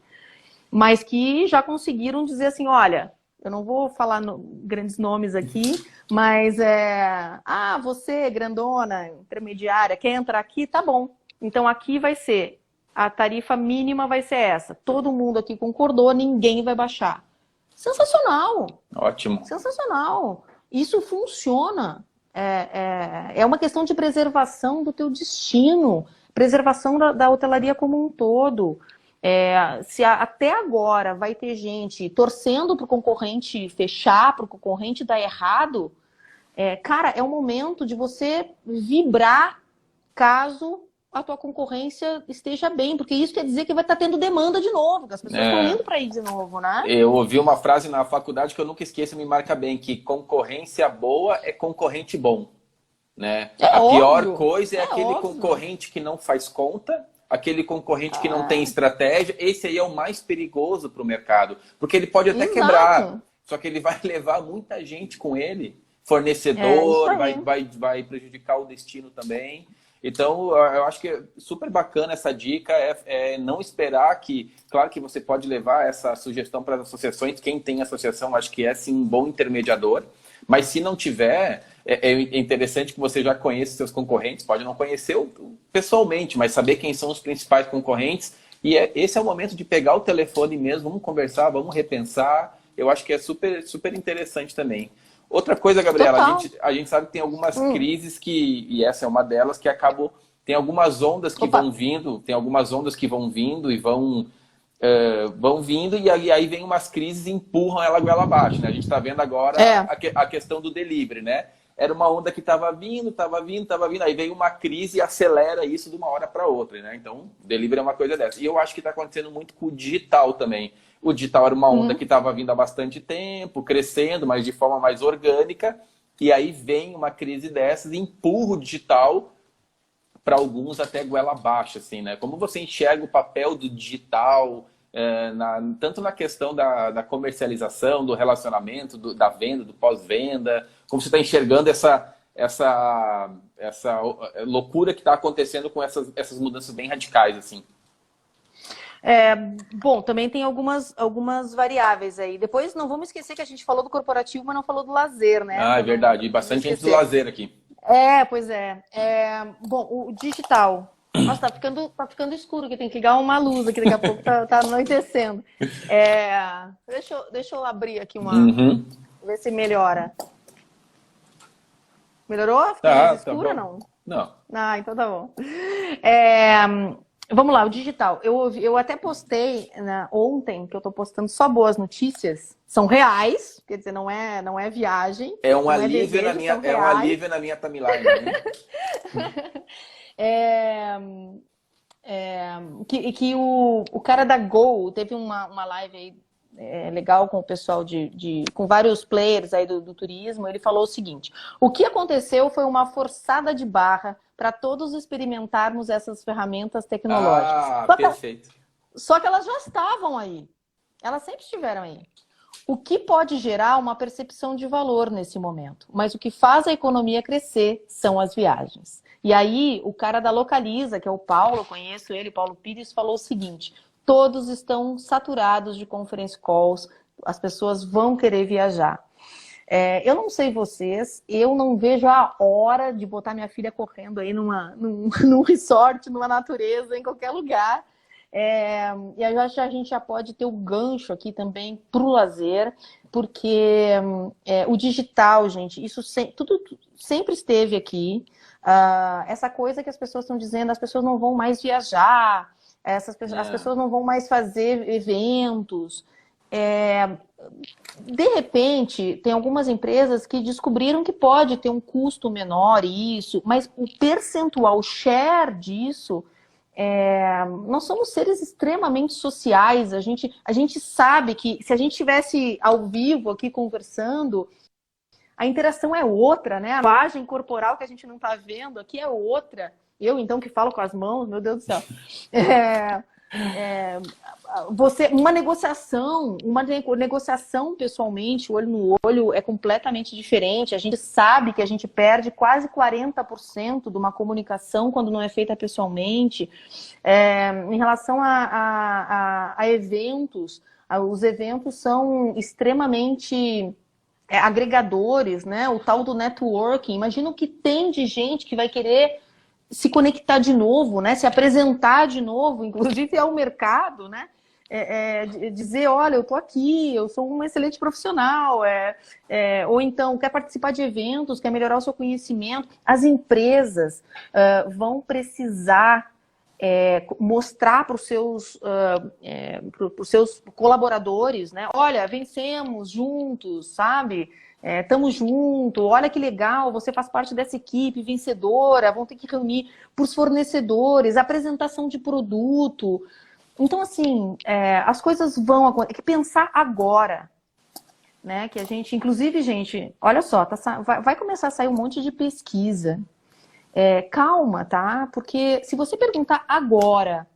Mas que já conseguiram dizer assim, olha, eu não vou falar grandes nomes aqui, mas você, grandona, intermediária, quer entrar aqui? Tá bom. Então aqui vai ser... A tarifa mínima vai ser essa. Todo mundo aqui concordou, ninguém vai baixar. Sensacional! Ótimo. Sensacional! Isso funciona. É uma questão de preservação do teu destino, preservação da hotelaria como um todo. Se até agora vai ter gente torcendo para o concorrente fechar, para o concorrente dar errado, cara, é o momento de você vibrar caso a tua concorrência esteja bem, porque isso quer dizer que vai estar tendo demanda de novo, que as pessoas estão indo para ir de novo, né? Eu ouvi uma frase na faculdade que eu nunca esqueço, me marca bem, que concorrência boa é concorrente bom, né? A pior coisa é aquele concorrente que não faz conta, aquele concorrente que não tem estratégia, esse aí é o mais perigoso para o mercado. Porque ele pode até quebrar, só que ele vai levar muita gente com ele, fornecedor, vai prejudicar o destino também. Então, eu acho que é super bacana essa dica, é não esperar que... Claro que você pode levar essa sugestão para as associações, quem tem associação acho que é sim um bom intermediador, mas se não tiver, é interessante que você já conheça seus concorrentes, pode não conhecer pessoalmente, mas saber quem são os principais concorrentes, e esse é o momento de pegar o telefone mesmo, vamos conversar, vamos repensar, eu acho que é super, super interessante também. Outra coisa, Gabriela, a gente sabe que tem algumas crises e essa é uma delas, que acabam... Tem algumas ondas que vão vindo, e vão vindo, e aí vem umas crises e empurram ela goela abaixo, né? A gente está vendo agora a questão do delivery, né? Era uma onda que estava vindo, aí veio uma crise e acelera isso de uma hora para outra, né? Então, delivery é uma coisa dessa. E eu acho que está acontecendo muito com o digital também. O digital era uma onda que estava vindo há bastante tempo, crescendo, mas de forma mais orgânica. E aí vem uma crise dessas e empurra o digital para alguns até goela abaixo, assim, né? Como você enxerga o papel do digital, tanto na questão da comercialização, do relacionamento, da venda, do pós-venda, como você está enxergando essa loucura que está acontecendo com essas mudanças bem radicais, assim? Bom, também tem algumas variáveis aí. Depois, não vamos esquecer que a gente falou do corporativo, mas não falou do lazer, né? Ah, é verdade. E bastante gente do lazer aqui. Pois é. Bom, o digital. Nossa, tá ficando escuro aqui. Tem que ligar uma luz aqui. Daqui a pouco tá anoitecendo. Deixa eu abrir aqui ver se melhora. Melhorou? Ficou mais escura, não? Não. Ah, então tá bom. Vamos lá, o digital. Eu até postei ontem, que eu tô postando só boas notícias. São reais, quer dizer, não é viagem. É um alívio na minha timeline. Né? Que o cara da Gol teve uma live aí legal com o pessoal com vários players aí do turismo. Ele falou o seguinte: o que aconteceu foi uma forçada de barra para todos experimentarmos essas ferramentas tecnológicas. Perfeito. Só que elas já estavam aí. Elas sempre estiveram aí. O que pode gerar uma percepção de valor nesse momento. Mas o que faz a economia crescer são as viagens. E aí, o cara da Localiza, que é o Paulo, conheço ele, Paulo Pires, falou o seguinte: todos estão saturados de conference calls, as pessoas vão querer viajar. Eu não sei vocês, eu não vejo a hora de botar minha filha correndo aí num resort, numa natureza, em qualquer lugar. E eu acho que a gente já pode ter o gancho aqui também para o lazer, porque o digital, gente, isso tudo sempre esteve aqui. Essa coisa que as pessoas estão dizendo, as pessoas não vão mais viajar, as pessoas não vão mais fazer eventos. De repente, tem algumas empresas que descobriram que pode ter um custo menor isso, mas o percentual, o share disso, nós somos seres extremamente sociais. A gente sabe que se a gente estivesse ao vivo aqui conversando, a interação é outra, né? A imagem corporal que a gente não está vendo aqui é outra. Eu, então, que falo com as mãos, meu Deus do céu. Uma negociação pessoalmente, olho no olho, é completamente diferente. A gente sabe que a gente perde quase 40% de uma comunicação quando não é feita pessoalmente. Em relação a eventos, os eventos são extremamente agregadores, né? O tal do networking. Imagina o que tem de gente que vai querer se conectar de novo, né? Se apresentar de novo, inclusive ao mercado, né? Dizer, olha, eu tô aqui, eu sou uma excelente profissional, ou então quer participar de eventos, quer melhorar o seu conhecimento. As empresas vão precisar mostrar para os seus colaboradores, né? Olha, vencemos juntos, sabe? Estamos juntos, olha que legal, você faz parte dessa equipe vencedora, vão ter que reunir para os fornecedores, apresentação de produto. Então, assim, as coisas vão acontecer, é que pensar agora, né? Que a gente, inclusive, gente, olha só, vai começar a sair um monte de pesquisa Calma, tá? Porque se você perguntar agora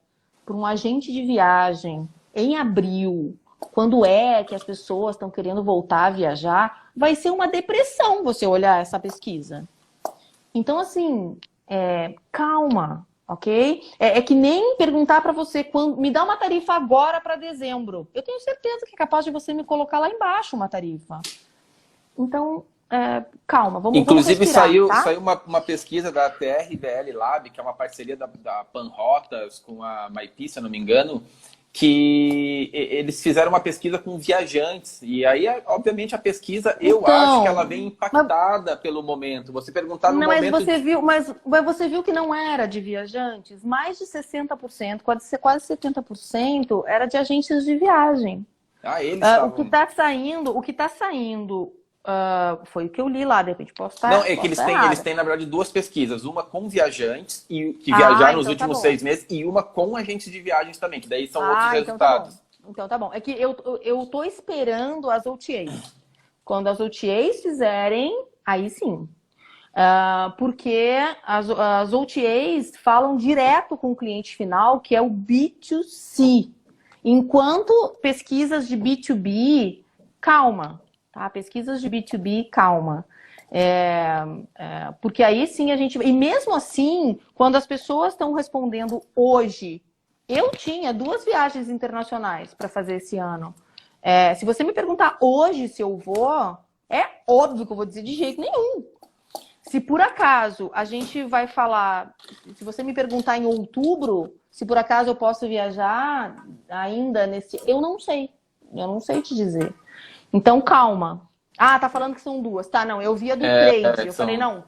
para um agente de viagem, em abril, quando é que as pessoas estão querendo voltar a viajar, vai ser uma depressão você olhar essa pesquisa. Então, assim, calma, ok? É que nem perguntar para você, me dá uma tarifa agora para dezembro. Eu tenho certeza que é capaz de você me colocar lá embaixo uma tarifa. Então, calma, vamos Inclusive, respirar, tá? saiu uma pesquisa da TRBL Lab, que é uma parceria da Panrotas com a Maipi, se eu não me engano, que eles fizeram uma pesquisa com viajantes. E aí, obviamente, a pesquisa, eu acho que ela Então, vem mas, impactada pelo momento. Você perguntar no não, mas momento... você viu que não era de viajantes? Mais de 60%, quase 70% era de agências de viagem. Ah, eles O que estavam... está saindo, foi o que eu li lá, de repente posso Não, estar, é que posso estar eles errada. têm, na verdade, duas pesquisas. Uma com viajantes, que Ah, viajaram nos então tá últimos bom. 6 meses, e uma com agentes de viagens também, que daí são outros Ah, então tá bom. resultados. Então tá bom. É que eu tô esperando as OTAs. Quando as OTAs fizerem, aí sim. Porque as OTAs falam direto com o cliente final, que é o B2C. Enquanto pesquisas de B2B, calma, tá? Pesquisas de B2B, calma. Porque aí sim a gente. E mesmo assim, quando as pessoas estão respondendo hoje, eu tinha 2 viagens internacionais para fazer esse ano. Se você me perguntar hoje se eu vou, é óbvio que eu vou dizer de jeito nenhum. Se por acaso a gente vai falar, se você me perguntar em outubro, se por acaso eu posso viajar ainda nesse. Eu não sei. Eu não sei te dizer. Então, calma. Ah, tá falando que são 2. Tá, não, eu vi a do trade. Eu falei, São, não,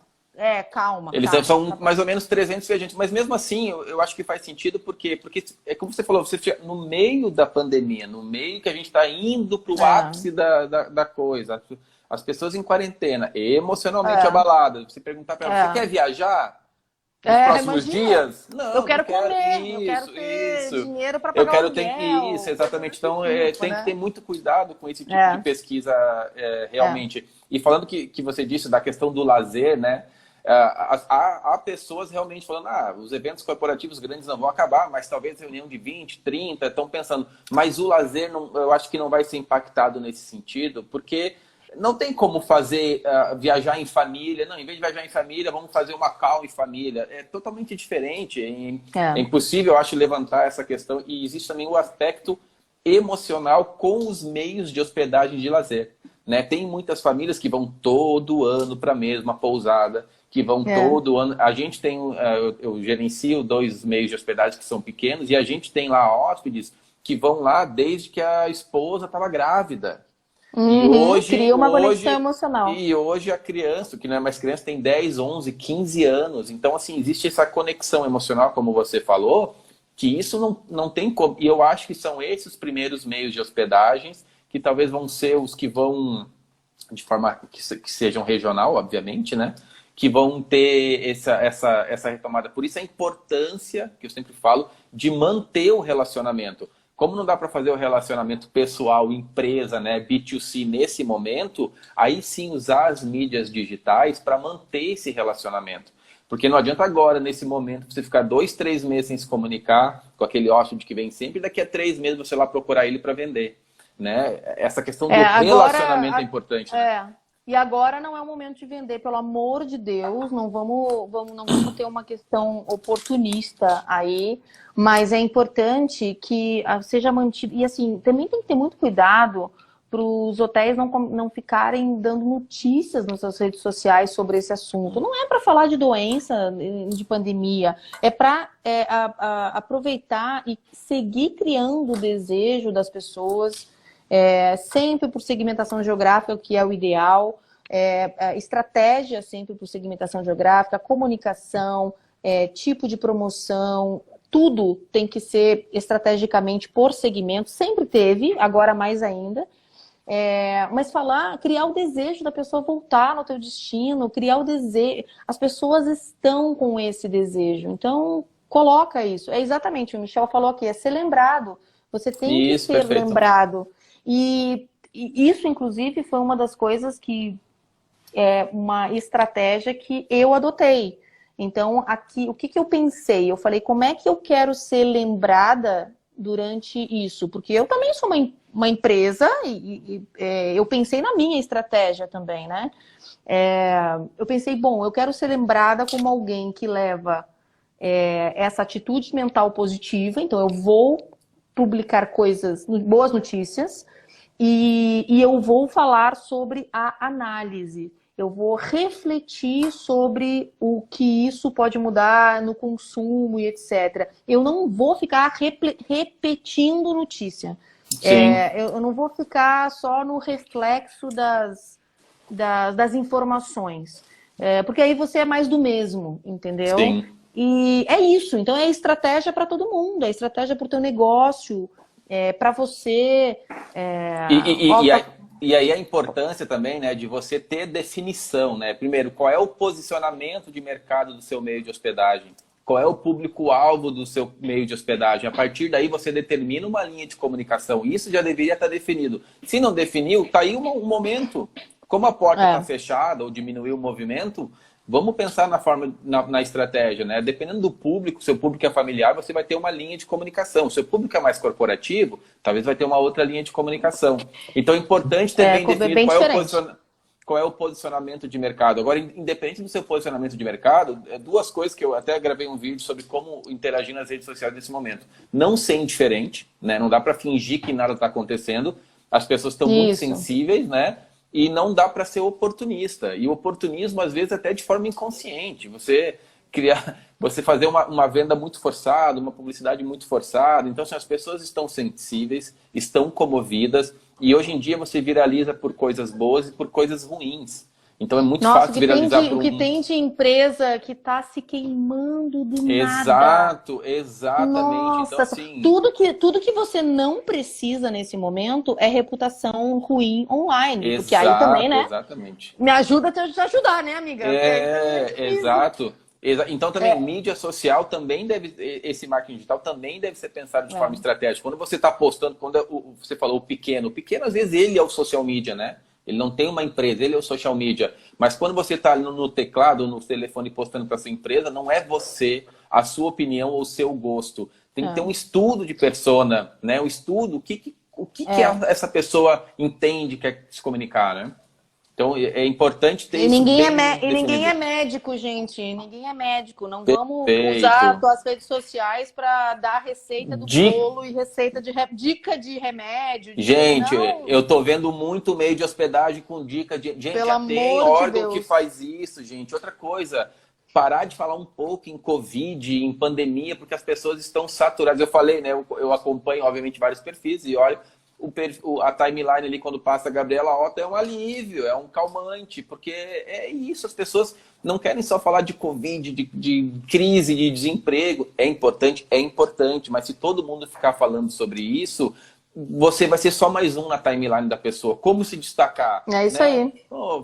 calma, eles tá. são mais ou menos 300 viajantes, mas mesmo assim eu acho que faz sentido porque é como você falou, você no meio da pandemia, no meio que a gente está indo para o É, ápice da coisa, as pessoas em quarentena, emocionalmente é, abaladas, você perguntar para ela, você quer é. viajar nos próximos Imagina. dias? Eu Não quero quero. comer, eu quero ter Isso. dinheiro para Eu pagar o quero ter isso, aluguel, coisa exatamente. desse Então, tipo, tem que ter né? muito cuidado com esse tipo de É, pesquisa, é, realmente. E falando que você disse da questão do lazer, né? Há pessoas realmente falando, os eventos corporativos grandes não vão acabar, mas talvez reunião de 20, 30, estão pensando, mas o lazer não, eu acho que não vai ser impactado nesse sentido, porque não tem como fazer viajar em família. Não, em vez de viajar em família, vamos fazer uma call em família. É totalmente diferente. É é. impossível, eu acho, levantar essa questão. E existe também o aspecto emocional com os meios de hospedagem de lazer. Né? Tem muitas famílias que vão todo ano para a mesma pousada, que vão É. todo ano. A gente tem, eu gerencio 2 meios de hospedagem que são pequenos, e a gente tem lá hóspedes que vão lá desde que a esposa estava grávida. E Uhum, cria uma conexão emocional. hoje a criança, que não é mais criança, tem 10, 11, 15 anos. Então, assim, existe essa conexão emocional, como você falou, que isso não tem como. E eu acho que são esses os primeiros meios de hospedagens, que talvez vão ser os que vão, de forma que sejam regional, obviamente, né? Que vão ter essa retomada. Por isso a importância, que eu sempre falo, de manter o relacionamento. Como não dá para fazer o relacionamento pessoal, empresa, né, B2C nesse momento, aí sim usar as mídias digitais para manter esse relacionamento. Porque não adianta agora, nesse momento, você ficar 2, 3 meses sem se comunicar com aquele hóspede que vem sempre, e daqui a 3 meses você lá procurar ele para vender. Né? Essa questão do relacionamento é importante. Né? E agora não é o momento de vender, pelo amor de Deus, não vamos ter uma questão oportunista aí, mas é importante que seja mantido. E assim, também tem que ter muito cuidado para os hotéis não ficarem dando notícias nas suas redes sociais sobre esse assunto. Não é para falar de doença, de pandemia, é para aproveitar e seguir criando o desejo das pessoas. Sempre por segmentação geográfica, que é o ideal, estratégia sempre por segmentação geográfica, comunicação, tipo de promoção, tudo tem que ser estrategicamente por segmento, sempre teve, agora mais ainda. Mas criar o desejo da pessoa voltar no teu destino, criar o desejo. As pessoas estão com esse desejo, então coloca isso. É exatamente o Michel falou aqui, é ser lembrado. Você tem que Isso, ser perfeito. lembrado. E isso, inclusive, foi uma das coisas que uma estratégia que eu adotei. Então, aqui, o que que eu pensei? Eu falei, como é que eu quero ser lembrada durante isso? Porque eu também sou uma empresa eu pensei na minha estratégia também, né? Eu pensei, bom, eu quero ser lembrada como alguém que leva essa atitude mental positiva, então eu vou publicar coisas, boas notícias, e eu vou falar sobre a análise. Eu vou refletir sobre o que isso pode mudar no consumo e etc. Eu não vou ficar repetindo notícia. Sim, Eu não vou ficar só no reflexo das informações. Porque aí você é mais do mesmo, entendeu? sim. E é isso. Então é estratégia para todo mundo. É estratégia para o teu negócio, para você. E, e, e, Ó, aí, e aí a importância também, né, de você ter definição, né? Primeiro, qual é o posicionamento de mercado do seu meio de hospedagem? Qual é o público-alvo do seu meio de hospedagem? A partir daí você determina uma linha de comunicação. Isso já deveria estar definido. Se não definiu, está aí um momento. Como a porta está é. fechada ou diminuiu o movimento, vamos pensar na forma, na estratégia, né? Dependendo do público, seu público é familiar, você vai ter uma linha de comunicação. Se seu público é mais corporativo, talvez vai ter uma outra linha de comunicação. Então é importante ter bem É definido bem diferente. qual é o posicionamento de mercado. Agora, independente do seu posicionamento de mercado, duas coisas que eu até gravei um vídeo sobre como interagir nas redes sociais nesse momento. Não ser indiferente, né? Não dá para fingir que nada está acontecendo. As pessoas estão muito Isso. sensíveis, né? E não dá para ser oportunista. E o oportunismo, às vezes, até de forma inconsciente. Você criar, você fazer uma venda muito forçada, uma publicidade muito forçada. Então, assim, as pessoas estão sensíveis, estão comovidas. E hoje em dia você viraliza por coisas boas e por coisas ruins. Então é muito Nossa, fácil viralizar o por que um. tem de empresa que está se queimando do nada. Exato, exatamente. Então, Nossa, assim, tudo que você não precisa nesse momento é reputação ruim online. Porque aí também, exato, né? exatamente. Me ajuda a te ajudar, né, amiga? Porque aí também é difícil. Exato. Então também É, mídia social também deve, esse marketing digital também deve ser pensado de forma é, estratégica. Quando você está postando, quando você falou o pequeno às vezes ele é o social media, né? Ele não tem uma empresa, ele é o social media. Mas quando você está no teclado, no telefone postando para sua empresa, não é você, a sua opinião ou o seu gosto. Tem que ter um estudo de persona, né? Um estudo, o que é. essa pessoa entende, quer se comunicar, né? Então é importante ter E isso ninguém bem e ninguém é definido. médico, gente. Ninguém é médico. Não vamos usar Perfeito. as redes sociais para dar receita do Di- bolo e receita dica de remédio, Gente, Não, eu tô vendo muito meio de hospedagem com dica de. Gente, pelo já tem amor de órgão que Deus. faz isso, gente. Outra coisa, parar de falar um pouco em Covid, em pandemia, porque as pessoas estão saturadas. Eu falei, né? Eu acompanho, obviamente, vários perfis e olha. A timeline ali, quando passa a Gabriela Otto, é um alívio, é um calmante, porque é isso, as pessoas não querem só falar de Covid, de crise, de desemprego. É importante, mas se todo mundo ficar falando sobre isso, você vai ser só mais um na timeline da pessoa. Como se destacar, É isso né? aí. Oh,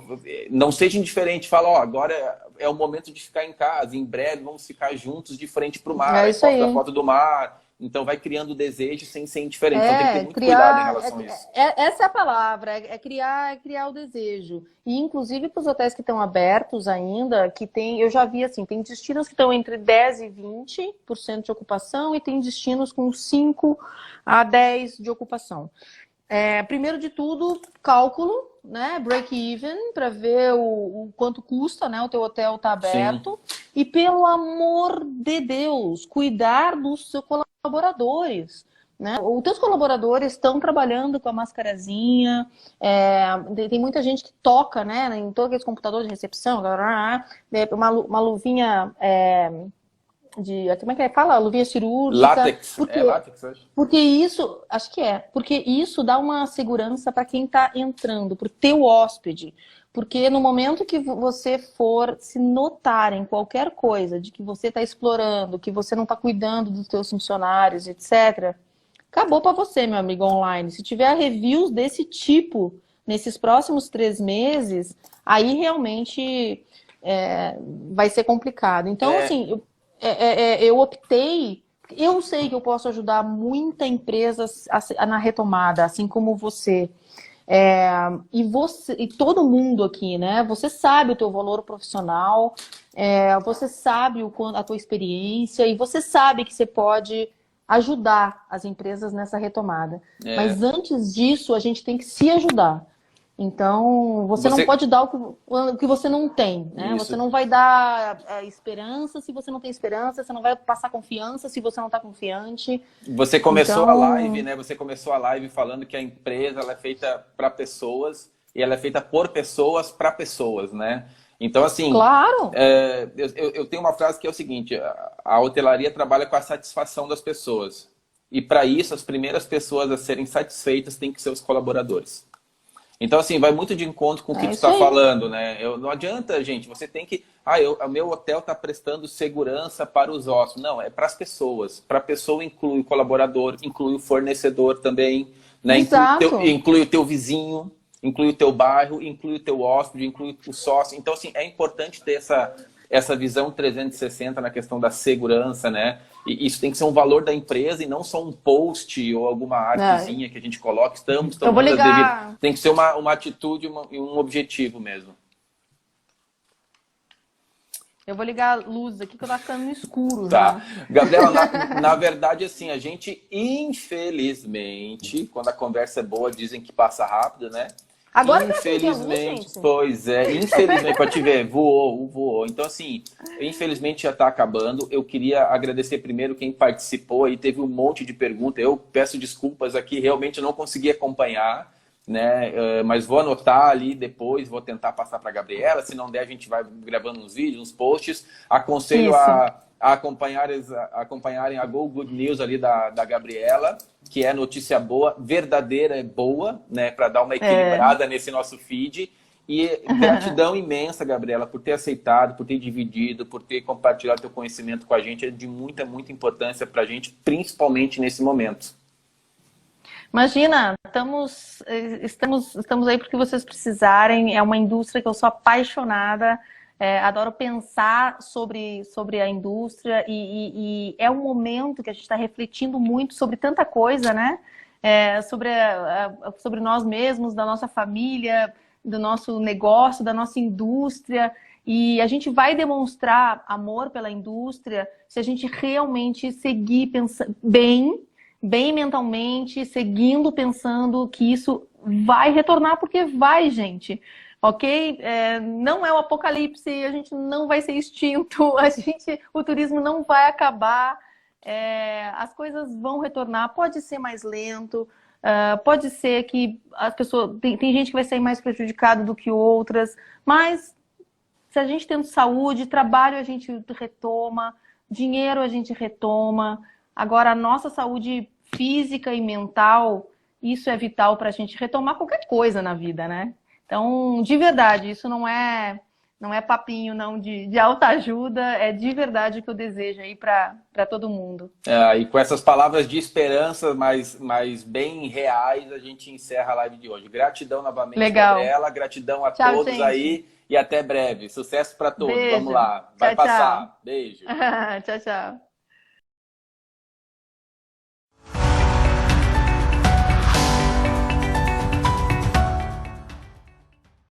não seja indiferente, fala, ó, agora é o momento de ficar em casa, em breve vamos ficar juntos de frente para o mar, É aí isso posta a aí. foto do mar. Então vai criando desejo sem ser indiferente. Então tem que ter muito cuidado em relação a isso. Essa é a palavra, é criar o desejo. E inclusive para os hotéis que estão abertos ainda, que tem, eu já vi assim, tem destinos que estão entre 10 e 20% de ocupação e tem destinos com 5 a 10 de ocupação. Primeiro de tudo, cálculo, né? Break-even, para ver o quanto custa, né? O teu hotel tá Sim, aberto. E pelo amor de Deus, cuidar dos seus colaboradores. Né? Os teus colaboradores estão trabalhando com a mascarazinha, tem muita gente que toca, né, em todos aqueles computadores de recepção, uma luvinha como é que fala? Luvinha cirúrgica. látex. Por É quê? látex, acho. Porque isso, acho que porque isso dá uma segurança para quem está entrando, para o teu hóspede. Porque no momento que você for se notar em qualquer coisa de que você está explorando, que você não está cuidando dos teus funcionários, etc., acabou para você, meu amigo online. Se tiver reviews desse tipo nesses próximos 3 meses, aí realmente vai ser complicado. Então, É, assim, eu optei. Eu sei que eu posso ajudar muita empresa na retomada, assim como você. E você, e todo mundo aqui, né? Você sabe o teu valor profissional, você sabe a tua experiência e você sabe que você pode ajudar as empresas nessa retomada. É, Mas antes disso, a gente tem que se ajudar. Então, você não você, pode dar o que você não tem, né? Você isso. não vai dar esperança se você não tem esperança, você não vai passar confiança se você não está confiante. Você começou a live, Então, né? Você começou a live falando que a empresa ela é feita para pessoas e ela é feita por pessoas para pessoas, né? Então, assim, claro, eu tenho uma frase que é o seguinte: a hotelaria trabalha com a satisfação das pessoas. E para isso, as primeiras pessoas a serem satisfeitas têm que ser os colaboradores. Então, assim, vai muito de encontro com o que é tu isso está aí. falando, né? Não adianta, gente, você tem que... o meu hotel está prestando segurança para os hóspedes. Não, é para as pessoas. Para a pessoa inclui o colaborador, inclui o fornecedor também, né? Exato. Inclui o teu vizinho, inclui o teu bairro, inclui o teu hóspede, inclui o sócio. Então, assim, é importante ter essa visão 360 na questão da segurança, né? E isso tem que ser um valor da empresa e não só um post ou alguma É, artezinha que a gente coloca. Estamos eu vou tomando as devidas... ligar, Tem que ser uma atitude e um objetivo mesmo. eu vou ligar a luz aqui que eu tá ficando no escuro Tá. já. Gabriela, na verdade, assim, a gente, infelizmente, quando a conversa é boa, dizem que passa rápido, né? Agora que eu acendi a luz, Infelizmente, gente. pois é, infelizmente, para te ver, voou. Então, assim, infelizmente já está acabando. Eu queria agradecer primeiro quem participou aí, teve um monte de perguntas. Eu peço desculpas aqui, realmente eu não consegui acompanhar, né? Mas vou anotar ali depois, vou tentar passar para a Gabriela. Se não der, a gente vai gravando uns vídeos, uns posts. Aconselho Isso. a acompanharem a Go Good News ali da Gabriela, que é notícia boa, verdadeira é boa, né, para dar uma É. equilibrada nesse nosso feed. E gratidão imensa, Gabriela, por ter aceitado, por ter dividido, por ter compartilhado teu conhecimento com a gente. É de muita, muita importância para a gente, principalmente nesse momento. Imagina, estamos aí porque vocês precisarem. É uma indústria que eu sou apaixonada, adoro pensar sobre a indústria e é um momento que a gente está refletindo muito sobre tanta coisa, né? Sobre nós mesmos, da nossa família, do nosso negócio, da nossa indústria. E a gente vai demonstrar amor pela indústria se a gente realmente seguir pensando bem mentalmente, seguindo pensando que isso vai retornar, porque vai, gente. Ok? Não é o apocalipse, a gente não vai ser extinto, o turismo não vai acabar, as coisas vão retornar, pode ser mais lento, pode ser que as pessoas. Tem gente que vai sair mais prejudicada do que outras, mas se a gente tendo saúde, trabalho a gente retoma, dinheiro a gente retoma. Agora, a nossa saúde física e mental, isso é vital para a gente retomar qualquer coisa na vida, né? Então, de verdade, isso não é papinho não de autoajuda, é de verdade o que eu desejo aí para todo mundo. E com essas palavras de esperança, mas bem reais, a gente encerra a live de hoje. Gratidão novamente, Legal. Gabriela. Gratidão a Tchau, todos gente. aí e até breve. Sucesso para todos. Vamos Beijo. lá. Vai Tchau, tchau. passar. Beijo. Tchau, tchau.